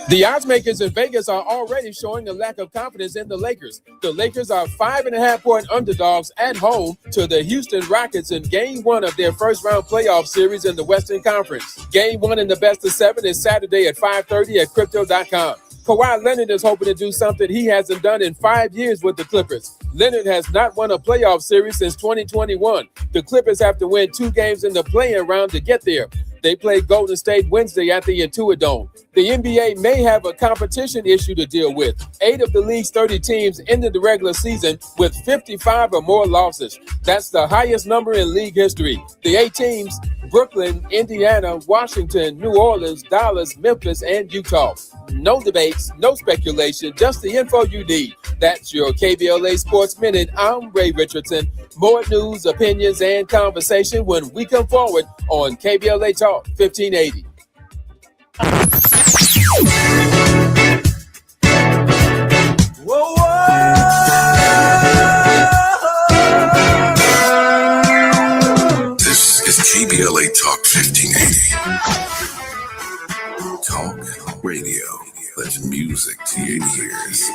The odds makers in Vegas are already showing a lack of confidence in the Lakers. The Lakers are 5.5-point underdogs at home to the Houston Rockets in Game 1 of their first-round playoff series in the Western Conference. Game 1 in the best-of-7 is Saturday at 5:30 at Crypto.com. Kawhi Leonard is hoping to do something he hasn't done in 5 years with the Clippers. Leonard has not won a playoff series since 2021. The Clippers have to win 2 games in the play-in round to get there. They play Golden State Wednesday at the Intuit Dome. The NBA may have a competition issue to deal with. 8 of the league's 30 teams ended the regular season with 55 or more losses. That's the highest number in league history. The 8 teams: Brooklyn, Indiana, Washington, New Orleans, Dallas, Memphis, and Utah. No debates, no speculation, just the info you need. That's your KBLA Sports Minute. I'm Ray Richardson. More news, opinions, and conversation when we come forward on KBLA Talk 1580. Whoa, This is KBLA Talk 1580. Talk radio. That's music to your ears.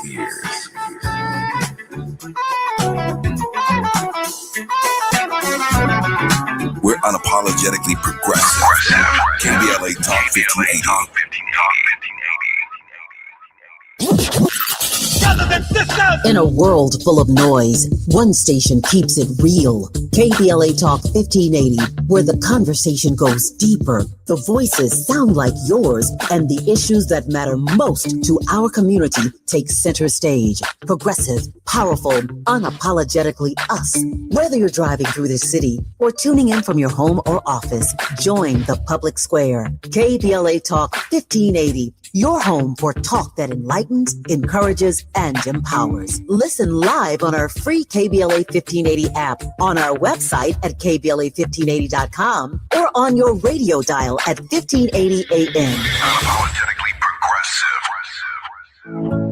We're unapologetically progressive. KBLA Talk 1580. In a world full of noise, one station keeps it real. KBLA Talk 1580, where the conversation goes deeper, the voices sound like yours, and the issues that matter most to our community take center stage. Progressive, powerful, unapologetically us. Whether you're driving through the city or tuning in from your home or office, join the public square. KBLA Talk 1580. Your home for talk that enlightens, encourages, and empowers. Listen live on our free KBLA 1580 app, on our website at KBLA1580.com, or on your radio dial at 1580 AM. Unapologetically progressive.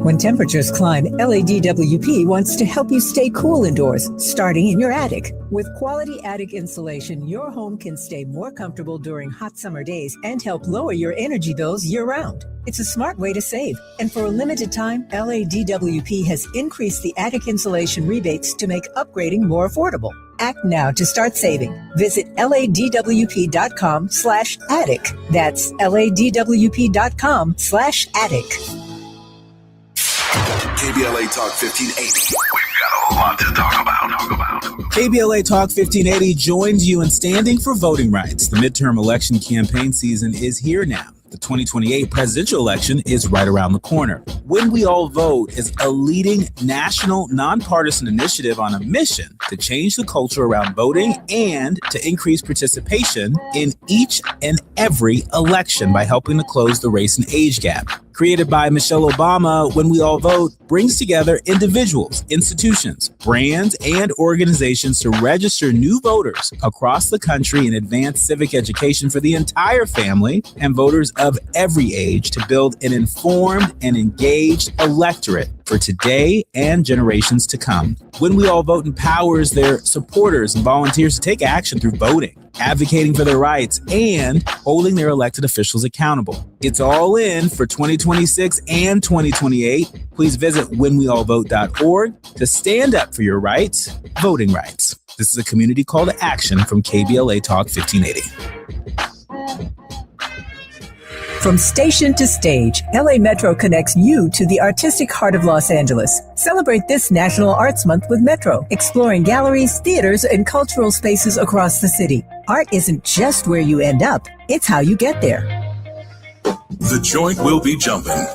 When temperatures climb, LADWP wants to help you stay cool indoors, starting in your attic. With quality attic insulation, your home can stay more comfortable during hot summer days and help lower your energy bills year-round. It's a smart way to save. And for a limited time, LADWP has increased the attic insulation rebates to make upgrading more affordable. Act now to start saving. Visit LADWP.com/attic. That's LADWP.com/attic. KBLA Talk 1580. We've got a lot to talk about. KBLA Talk 1580 joins you in standing for voting rights. The midterm election campaign season is here now. The 2028 presidential election is right around the corner. When We All Vote is a leading national nonpartisan initiative on a mission to change the culture around voting and to increase participation in each and every election by helping to close the race and age gap. Created by Michelle Obama, When We All Vote brings together individuals, institutions, brands, and organizations to register new voters across the country and advance civic education for the entire family and voters of every age to build an informed and engaged electorate for today and generations to come. When We All Vote empowers their supporters and volunteers to take action through voting, advocating for their rights, and holding their elected officials accountable. It's all in for 2026 and 2028. Please visit whenweallvote.org to stand up for your rights, voting rights. This is a community call to action from KBLA Talk 1580. From station to stage, LA Metro connects you to the artistic heart of Los Angeles. Celebrate this National Arts Month with Metro, exploring galleries, theaters, and cultural spaces across the city. Art isn't just where you end up, it's how you get there. The joint will be jumping.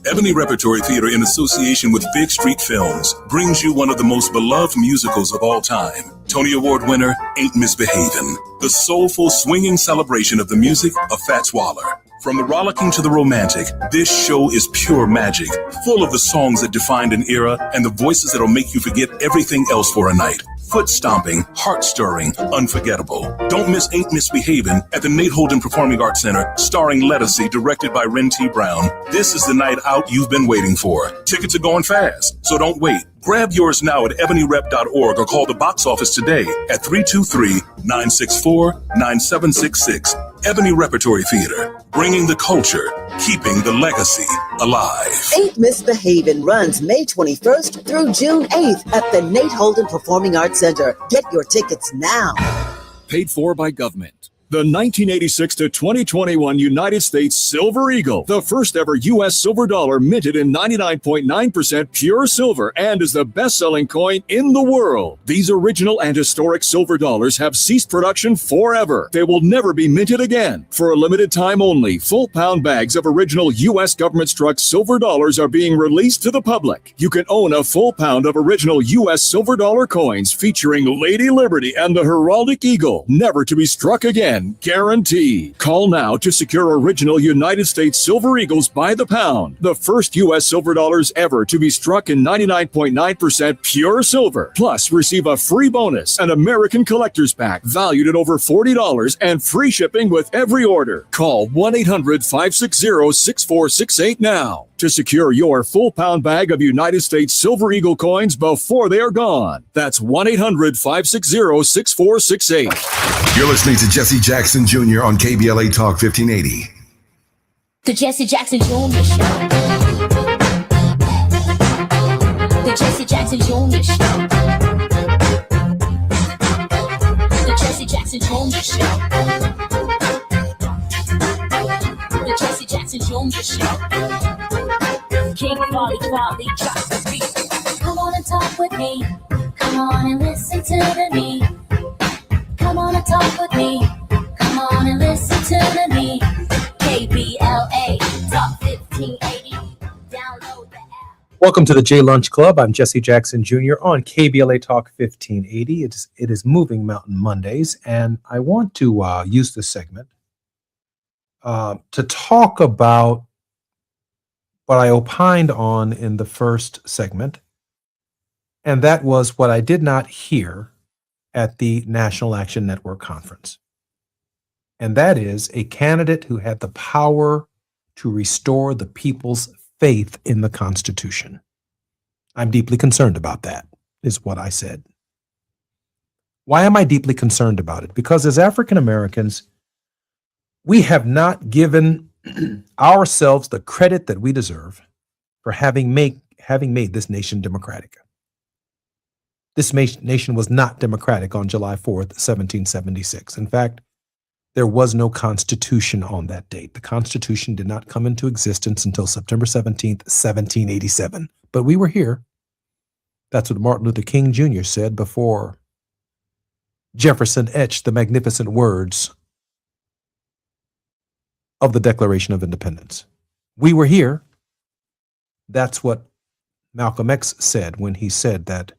Ebony Repertory Theater, in association with Big Street Films, brings you one of the most beloved musicals of all time. Tony Award winner, Ain't Misbehavin'. The soulful, swinging celebration of the music of Fats Waller. From the rollicking to the romantic, this show is pure magic, full of the songs that defined an era and the voices that'll make you forget everything else for a night. Foot stomping, heart stirring, unforgettable. Don't miss Ain't Misbehavin' at the Nate Holden Performing Arts Center, starring Lettucey, directed by Ren T. Brown. This is the night out you've been waiting for. Tickets are going fast, so don't wait. Grab yours now at ebonyrep.org or call the box office today at 323-964-9766. Ebony Repertory Theater, bringing the culture, keeping the legacy alive. Ain't Misbehavin' runs May 21st through June 8th at the Nate Holden Performing Arts Center. Get your tickets now. Paid for by government. The 1986 to 2021 United States Silver Eagle, the first ever U.S. silver dollar minted in 99.9% pure silver and is the best-selling coin in the world. These original and historic silver dollars have ceased production forever. They will never be minted again. For a limited time only, full pound bags of original U.S. government-struck silver dollars are being released to the public. You can own a full pound of original U.S. silver dollar coins featuring Lady Liberty and the heraldic eagle, never to be struck again. Guaranteed. Call now to secure original United States Silver Eagles by the pound, the first U.S. silver dollars ever to be struck in 99.9% pure silver. Plus, receive a free bonus, an American Collector's Pack valued at over $40 and free shipping with every order. Call 1-800-560-6468 now to secure your full pound bag of United States Silver Eagle coins before they are gone. That's 1-800-560-6468. You're listening to Jesse Jackson Jr. on KBLA Talk 1580. The Jesse Jackson Jr. Show. The Jesse Jackson Jr. Show. The Jesse Jackson Jr. Show. The Jesse Jackson Jr. Show. King Quality drops the beat. Come on and talk with me. Come on and listen to me. Come on and talk with me. Come on and listen to me. KBLA Talk 1580. Download the app. Welcome to the J Lunch Club. I'm Jesse Jackson Jr. on KBLA Talk 1580. It is Moving Mountain Mondays, and I want to use this segment to talk about what I opined on in the first segment, and that was what I did not hear at the National Action Network conference. And that is a candidate who had the power to restore the people's faith in the Constitution. I'm deeply concerned about that, is what I said. Why am I deeply concerned about it? Because as African Americans, we have not given ourselves the credit that we deserve for having made this nation democratic. This nation was not democratic on July 4th, 1776. In fact, there was no Constitution on that date. The Constitution did not come into existence until September 17th, 1787. But we were here. That's what Martin Luther King Jr. said before Jefferson etched the magnificent words of the Declaration of Independence. We were here. That's what Malcolm X said when he said that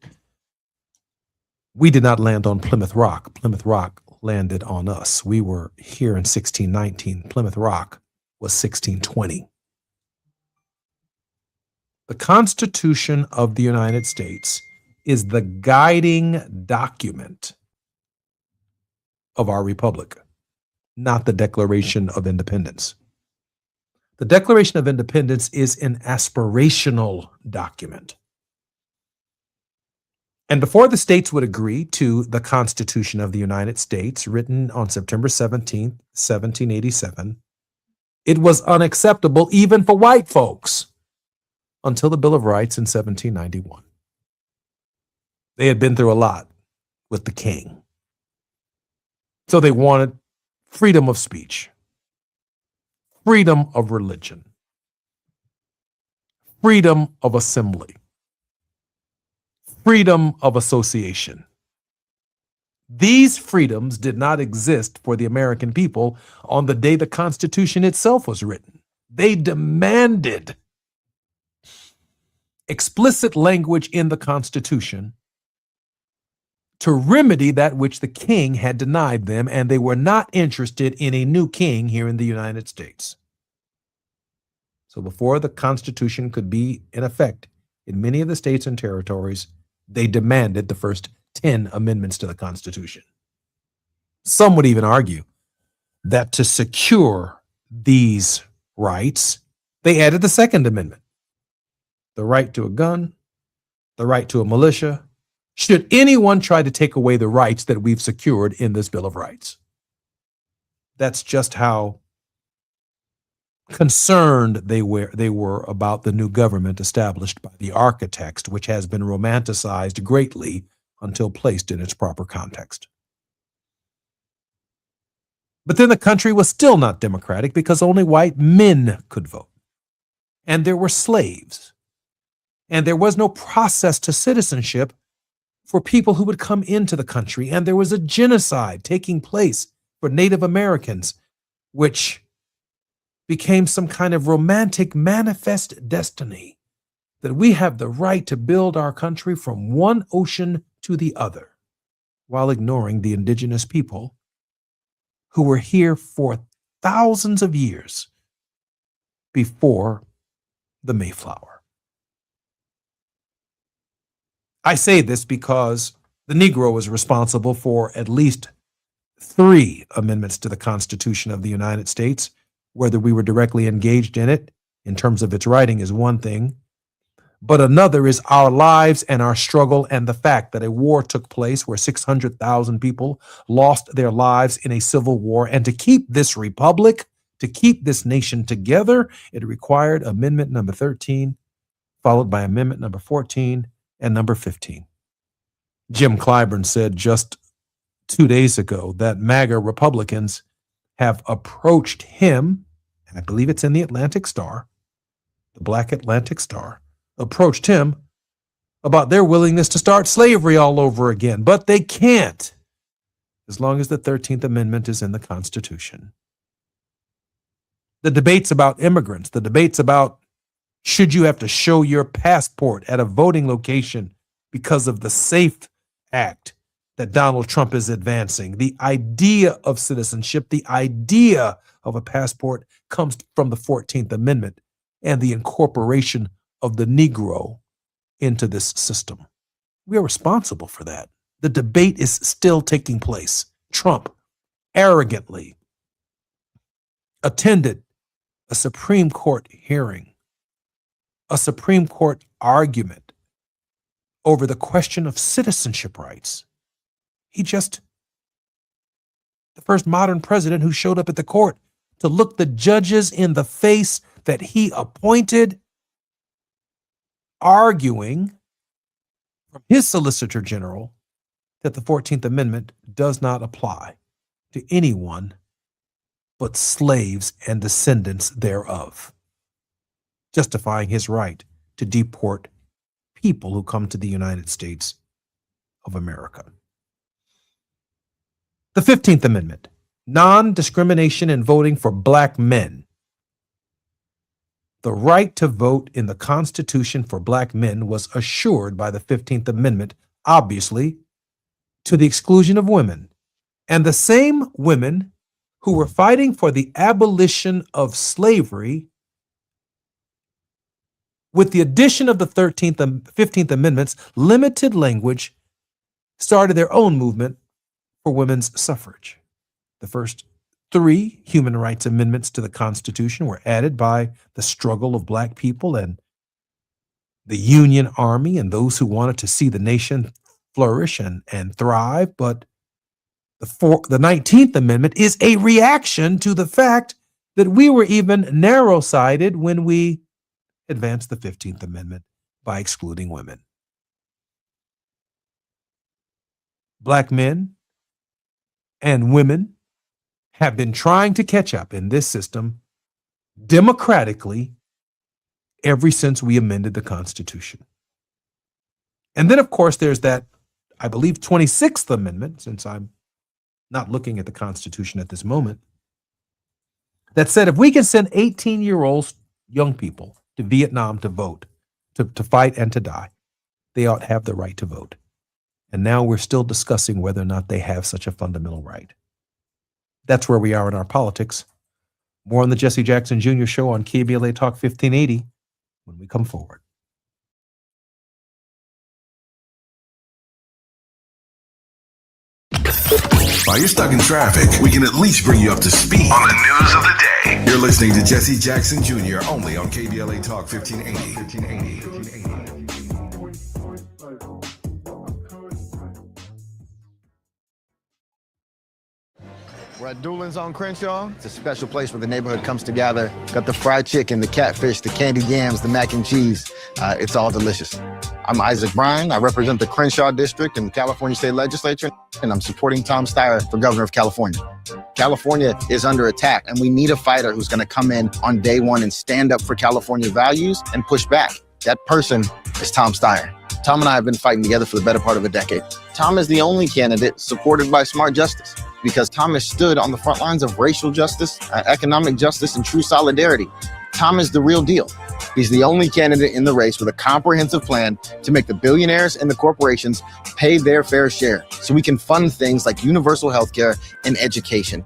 we did not land on Plymouth Rock. Plymouth Rock landed on us. We were here in 1619. Plymouth Rock was 1620. The Constitution of the United States is the guiding document of our republic, not the Declaration of Independence. The Declaration of Independence is an aspirational document. And before the states would agree to the Constitution of the United States, written on September 17th, 1787, it was unacceptable even for white folks until the Bill of Rights in 1791. They had been through a lot with the king. So they wanted freedom of speech, freedom of religion, freedom of assembly, freedom of association. These freedoms did not exist for the American people on the day the Constitution itself was written. They demanded explicit language in the Constitution to remedy that which the king had denied them, and they were not interested in a new king here in the United States. So before the Constitution could be in effect in many of the states and territories, they demanded the first 10 amendments to the Constitution. Some would even argue that to secure these rights, they added the Second Amendment, the right to a gun, the right to a militia, should anyone try to take away the rights that we've secured in this Bill of Rights. That's just how concerned they were about the new government established by the architects, which has been romanticized greatly until placed in its proper context. But then the country was still not democratic because only white men could vote. And there were slaves. And there was no process to citizenship for people who would come into the country. And there was a genocide taking place for Native Americans, which became some kind of romantic manifest destiny that we have the right to build our country from one ocean to the other, while ignoring the indigenous people who were here for thousands of years before the Mayflower. I say this because the Negro was responsible for at least 3 amendments to the Constitution of the United States. Whether we were directly engaged in it in terms of its writing is one thing, but another is our lives and our struggle and the fact that a war took place where 600,000 people lost their lives in a civil war. And to keep this republic, to keep this nation together, it required Amendment number 13, followed by Amendment number 14 and number 15. Jim Clyburn said just 2 days ago that MAGA Republicans have approached him, and I believe it's in the Atlantic Star, the Black Atlantic Star, approached him about their willingness to start slavery all over again. But they can't, as long as the 13th Amendment is in the Constitution. The debates about immigrants, the debates about should you have to show your passport at a voting location because of the SAFE Act that Donald Trump is advancing. The idea of citizenship, the idea of a passport comes from the 14th Amendment and the incorporation of the Negro into this system. We are responsible for that. The debate is still taking place. Trump arrogantly attended a Supreme Court hearing, a Supreme Court argument over the question of citizenship rights. The first modern president who showed up at the court to look the judges in the face that he appointed, arguing from his Solicitor General that the 14th Amendment does not apply to anyone but slaves and descendants thereof, justifying his right to deport people who come to the United States of America. The 15th Amendment, non-discrimination in voting for Black men. The right to vote in the Constitution for Black men was assured by the 15th Amendment, obviously, to the exclusion of women. And the same women who were fighting for the abolition of slavery, with the addition of the 13th and 15th Amendments, limited language, started their own movement for women's suffrage. The first 3 human rights amendments to the Constitution were added by the struggle of Black people and the Union Army and those who wanted to see the nation flourish and thrive. But the 19th Amendment is a reaction to the fact that we were even narrow-sided when we advanced the 15th Amendment by excluding women. Black men and women have been trying to catch up in this system democratically ever since we amended the Constitution. And then, of course, there's that, I believe, 26th Amendment, since I'm not looking at the Constitution at this moment, that said if we can send 18-year-olds, young people, to Vietnam to vote, to fight and to die, they ought to have the right to vote. And now we're still discussing whether or not they have such a fundamental right. That's where we are in our politics. More on the Jesse Jackson Jr. Show on KBLA Talk 1580 when we come forward. While you're stuck in traffic, we can at least bring you up to speed on the news of the day. You're listening to Jesse Jackson Jr. only on KBLA Talk 1580. We're at Doolin's on Crenshaw. It's a special place where the neighborhood comes together. Got the fried chicken, the catfish, the candied yams, the mac and cheese. It's all delicious. I'm Isaac Bryan. I represent the Crenshaw District in the California State Legislature, and I'm supporting Tom Steyer for governor of California. California is under attack, and we need a fighter who's going to come in on day one and stand up for California values and push back. That person is Tom Steyer. Tom and I have been fighting together for the better part of a decade. Tom is the only candidate supported by smart justice because Tom has stood on the front lines of racial justice, economic justice, and true solidarity. Tom is the real deal. He's the only candidate in the race with a comprehensive plan to make the billionaires and the corporations pay their fair share so we can fund things like universal health care and education.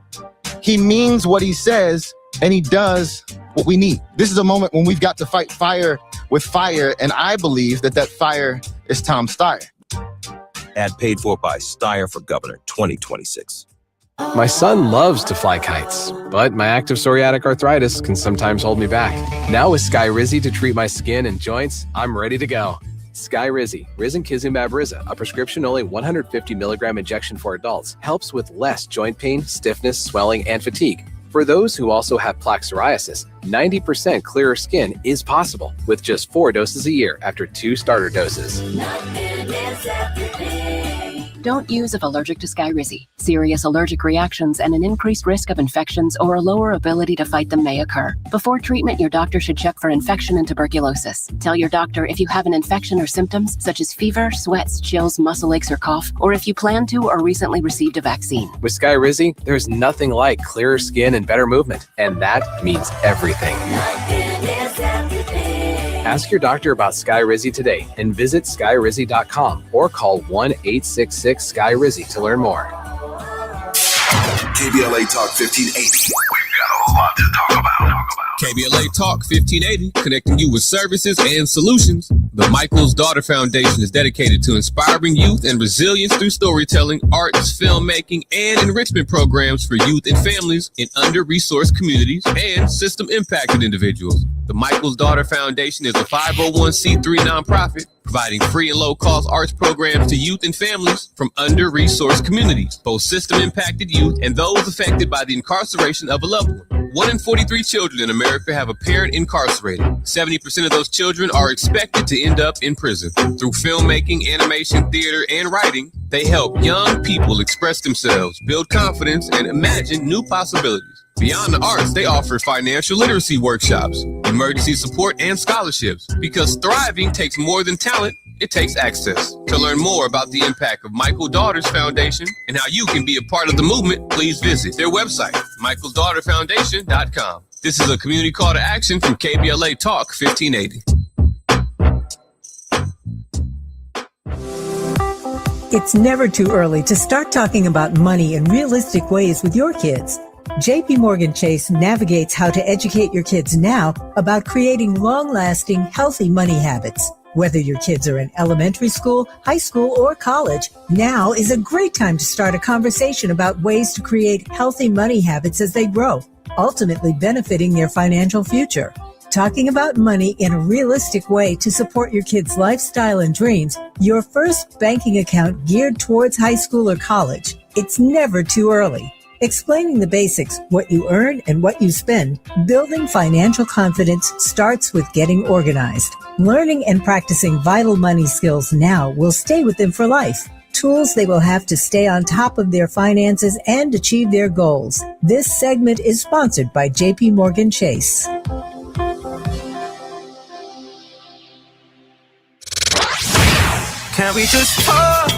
He means what he says, and he does what we need. This is a moment when we've got to fight fire with fire, and I believe that fire is Tom Steyer. Ad paid for by Steyer for Governor 2026. My son loves to fly kites, but my active psoriatic arthritis can sometimes hold me back. Now with Skyrizi to treat my skin and joints, I'm ready to go. Skyrizi, risankizumab Riza, a prescription-only 150 milligram injection for adults, helps with less joint pain, stiffness, swelling, and fatigue. For those who also have plaque psoriasis, 90% clearer skin is possible with just 4 doses a year after 2 starter doses. Don't use if allergic to Skyrizi. Serious allergic reactions and an increased risk of infections or a lower ability to fight them may occur. Before treatment, your doctor should check for infection and tuberculosis. Tell your doctor if you have an infection or symptoms such as fever, sweats, chills, muscle aches, or cough, or if you plan to or recently received a vaccine. With Skyrizi, there's nothing like clearer skin and better movement, and that means everything. Ask your doctor about Skyrizi today and visit skyrizi.com or call 1-866-SKY-RIZI to learn more. KBLA Talk 1580. We've got a lot to talk about. KBLA Talk 1580, connecting you with services and solutions. The Michael's Daughter Foundation is dedicated to inspiring youth and resilience through storytelling, arts, filmmaking, and enrichment programs for youth and families in under-resourced communities and system-impacted individuals. The Michael's Daughter Foundation is a 501c3 nonprofit providing free and low-cost arts programs to youth and families from under-resourced communities, both system-impacted youth and those affected by the incarceration of a loved one. 1 in 43 children in America have a parent incarcerated. 70% of those children are expected to end up in prison. Through filmmaking, animation, theater, and writing, they help young people express themselves, build confidence, and imagine new possibilities. Beyond the arts, they offer financial literacy workshops, emergency support, and scholarships. Because thriving takes more than talent, it takes access. To learn more about the impact of Michael Daughters Foundation and how you can be a part of the movement, please visit their website, michaelsdaughterfoundation.com. This is a community call to action from KBLA Talk 1580. It's never too early to start talking about money in realistic ways with your kids. JP Morgan Chase navigates how to educate your kids now about creating long-lasting, healthy money habits. Whether your kids are in elementary school, high school, or college, now is a great time to start a conversation about ways to create healthy money habits as they grow, ultimately benefiting their financial future. Talking about money in a realistic way to support your kids' lifestyle and dreams, your first banking account geared towards high school or college. It's never too early. Explaining the basics, what you earn and what you spend, building financial confidence starts with getting organized. Learning and practicing vital money skills now will stay with them for life. Tools they will have to stay on top of their finances and achieve their goals. This segment is sponsored by JP Morgan Chase. Can we just talk?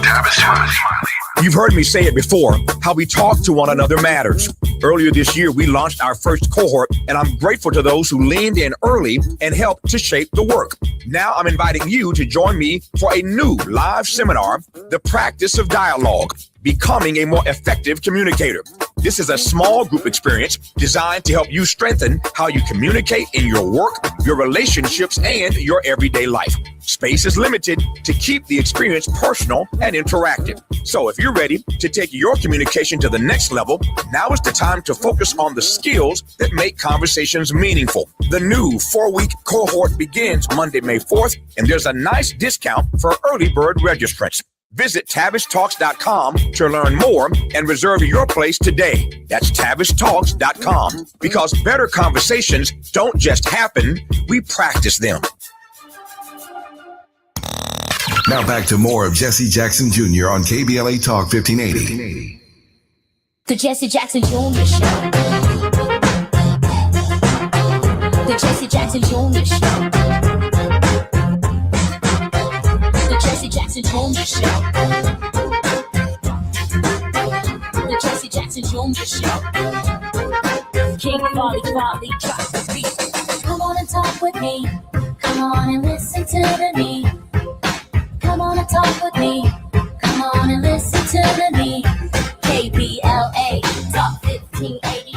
You've heard me say it before, how we talk to one another matters. Earlier this year, we launched our first cohort, and I'm grateful to those who leaned in early and helped to shape the work. Now I'm inviting you to join me for a new live seminar, The Practice of Dialogue, Becoming a More Effective Communicator. This is a small group experience designed to help you strengthen how you communicate in your work, your relationships, and your everyday life. Space is limited to keep the experience personal and interactive. So if you're ready to take your communication to the next level, now is the time to focus on the skills that make conversations meaningful. The new 4-week cohort begins Monday, May 4th, and there's a nice discount for early bird registrants. Visit TavishTalks.com to learn more and reserve your place today. That's TavishTalks.com, because better conversations don't just happen, we practice them. Now back to more of Jesse Jackson Jr. on KBLA Talk 1580. The Jesse Jackson Jr. Show. The Jesse Jackson Jr. Show. The Jesse Jackson Jr. Show. The Jesse Jackson Jr. Show. King Volley, drop the beat. Come on and talk with me. Come on and listen to me. Come on and talk with me. Come on and listen to me. KBLA Talk 1580.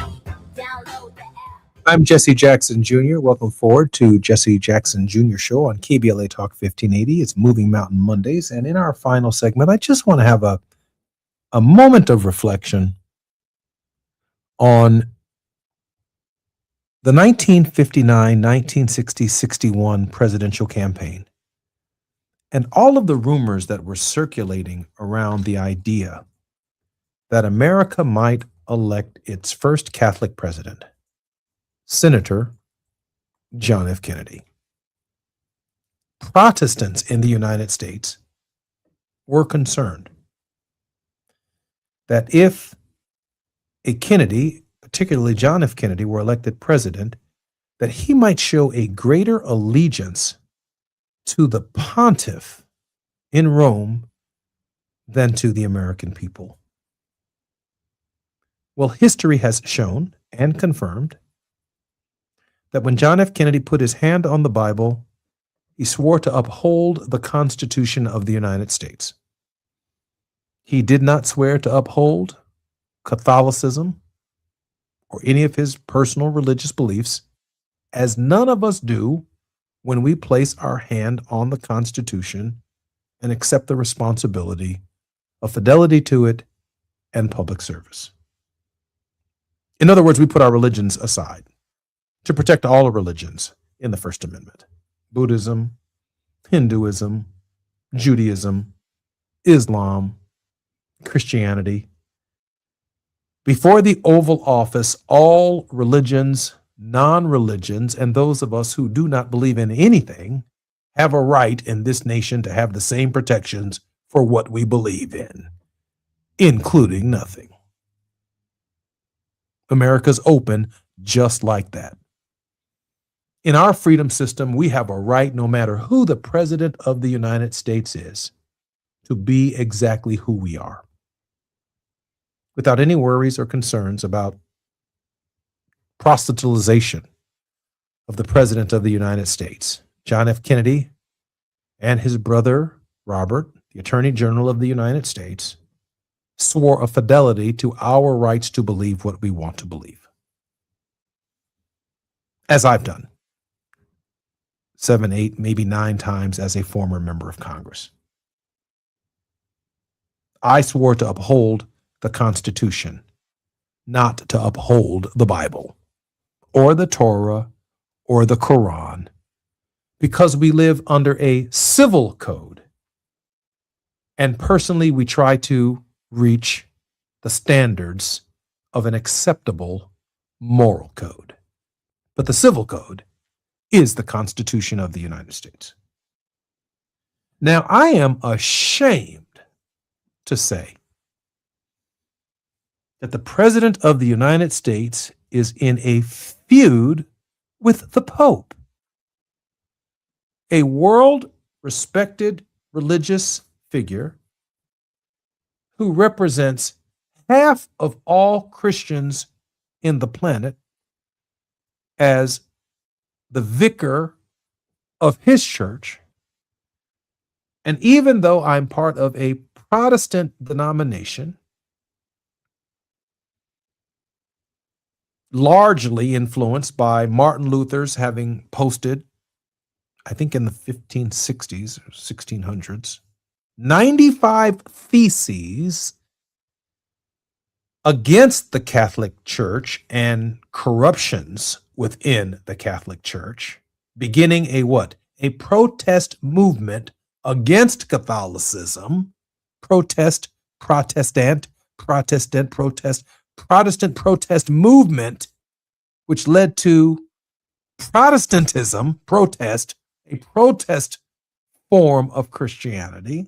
Download the app. I'm Jesse Jackson Jr. Welcome forward to Jesse Jackson Jr. Show on KBLA Talk 1580. It's Moving Mountain Mondays. And in our final segment, I just want to have a moment of reflection on the 1959, 1960, 61 presidential campaign and all of the rumors that were circulating around the idea that America might elect its first Catholic president, Senator John F. Kennedy. Protestants in the United States were concerned that if a Kennedy, particularly John F. Kennedy, were elected president, that he might show a greater allegiance to the pontiff in Rome than to the American people. Well, history has shown and confirmed that when John F. Kennedy put his hand on the Bible, he swore to uphold the Constitution of the United States. He did not swear to uphold Catholicism or any of his personal religious beliefs, as none of us do when we place our hand on the Constitution and accept the responsibility of fidelity to it and public service. In other words, we put our religions aside to protect all religions in the First Amendment: Buddhism, Hinduism, Judaism, Islam, Christianity. Before the Oval Office, all religions, non-religions, and those of us who do not believe in anything have a right in this nation to have the same protections for what we believe in, including nothing. America's open just like that. In our freedom system, we have a right, no matter who the president of the United States is, to be exactly who we are, without any worries or concerns about proselytization of the President of the United States. John F. Kennedy and his brother, Robert, the Attorney General of the United States, swore a fidelity to our rights to believe what we want to believe. As I've done 7, 8, maybe 9 times as a former member of Congress. I swore to uphold the Constitution, not to uphold the Bible or the Torah or the Quran, because we live under a civil code. And personally, we try to reach the standards of an acceptable moral code. But the civil code is the Constitution of the United States. Now, I am ashamed to say that the President of the United States is in a feud with the Pope, a world-respected religious figure who represents half of all Christians in the planet as the vicar of his church. And even though I'm part of a Protestant denomination, largely influenced by Martin Luther's having posted, I think in the 1560s or 1600s, 95 theses against the Catholic Church and corruptions within the Catholic Church, beginning a what? A protest movement against Catholicism. Protestant protest movement, which led to Protestantism, a protest form of Christianity,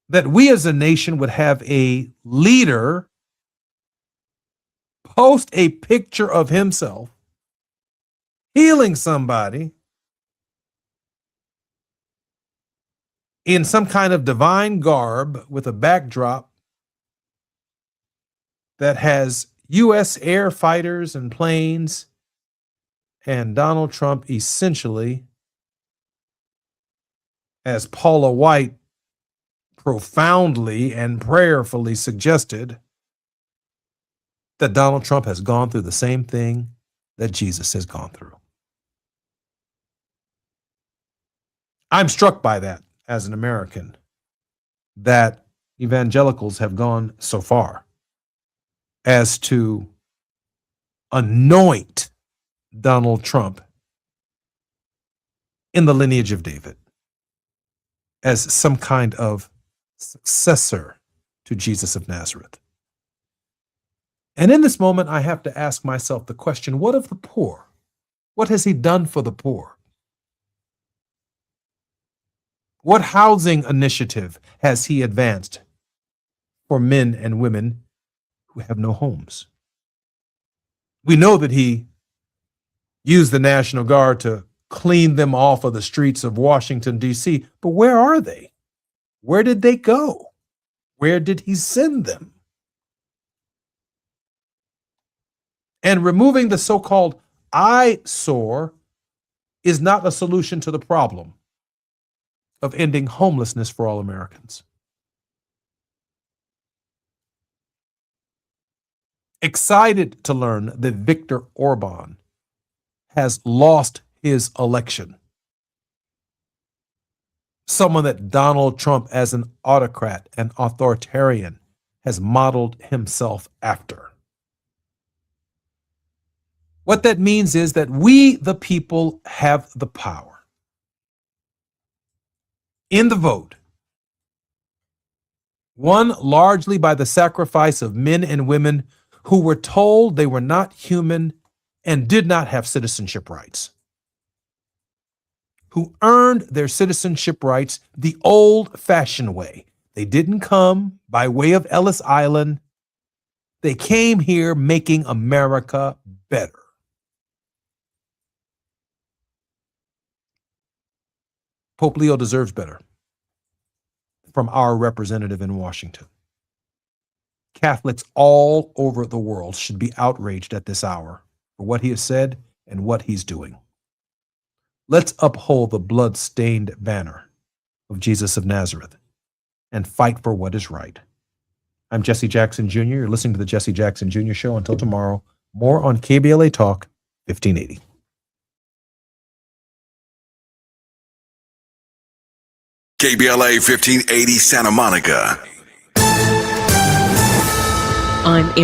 that we as a nation would have a leader post a picture of himself healing somebody in some kind of divine garb with a backdrop that has U.S. air fighters and planes and Donald Trump essentially, as Paula White profoundly and prayerfully suggested, that Donald Trump has gone through the same thing that Jesus has gone through. I'm struck by that as an American, that evangelicals have gone so far as to anoint Donald Trump in the lineage of David as some kind of successor to Jesus of Nazareth. And in this moment, I have to ask myself the question, what of the poor? What has he done for the poor? What housing initiative has he advanced for men and women who have no homes? We know that he used the National Guard to clean them off of the streets of Washington, D.C., but where are they? Where did they go? Where did he send them? And removing the so-called eyesore is not a solution to the problem of ending homelessness for all Americans. Excited to learn that Viktor Orban has lost his election. Someone that Donald Trump, as an autocrat and authoritarian, has modeled himself after. What that means is that we, the people, have the power in the vote, won largely by the sacrifice of men and women who were told they were not human and did not have citizenship rights, who earned their citizenship rights the old-fashioned way. They didn't come by way of Ellis Island. They came here making America better. Pope Leo deserves better from our representative in Washington. Catholics all over the world should be outraged at this hour for what he has said and what he's doing. Let's uphold the blood-stained banner of Jesus of Nazareth and fight for what is right. I'm Jesse Jackson Jr. You're listening to the Jesse Jackson Jr. Show. Until tomorrow, more on KBLA Talk 1580. KBLA 1580 Santa Monica. I'm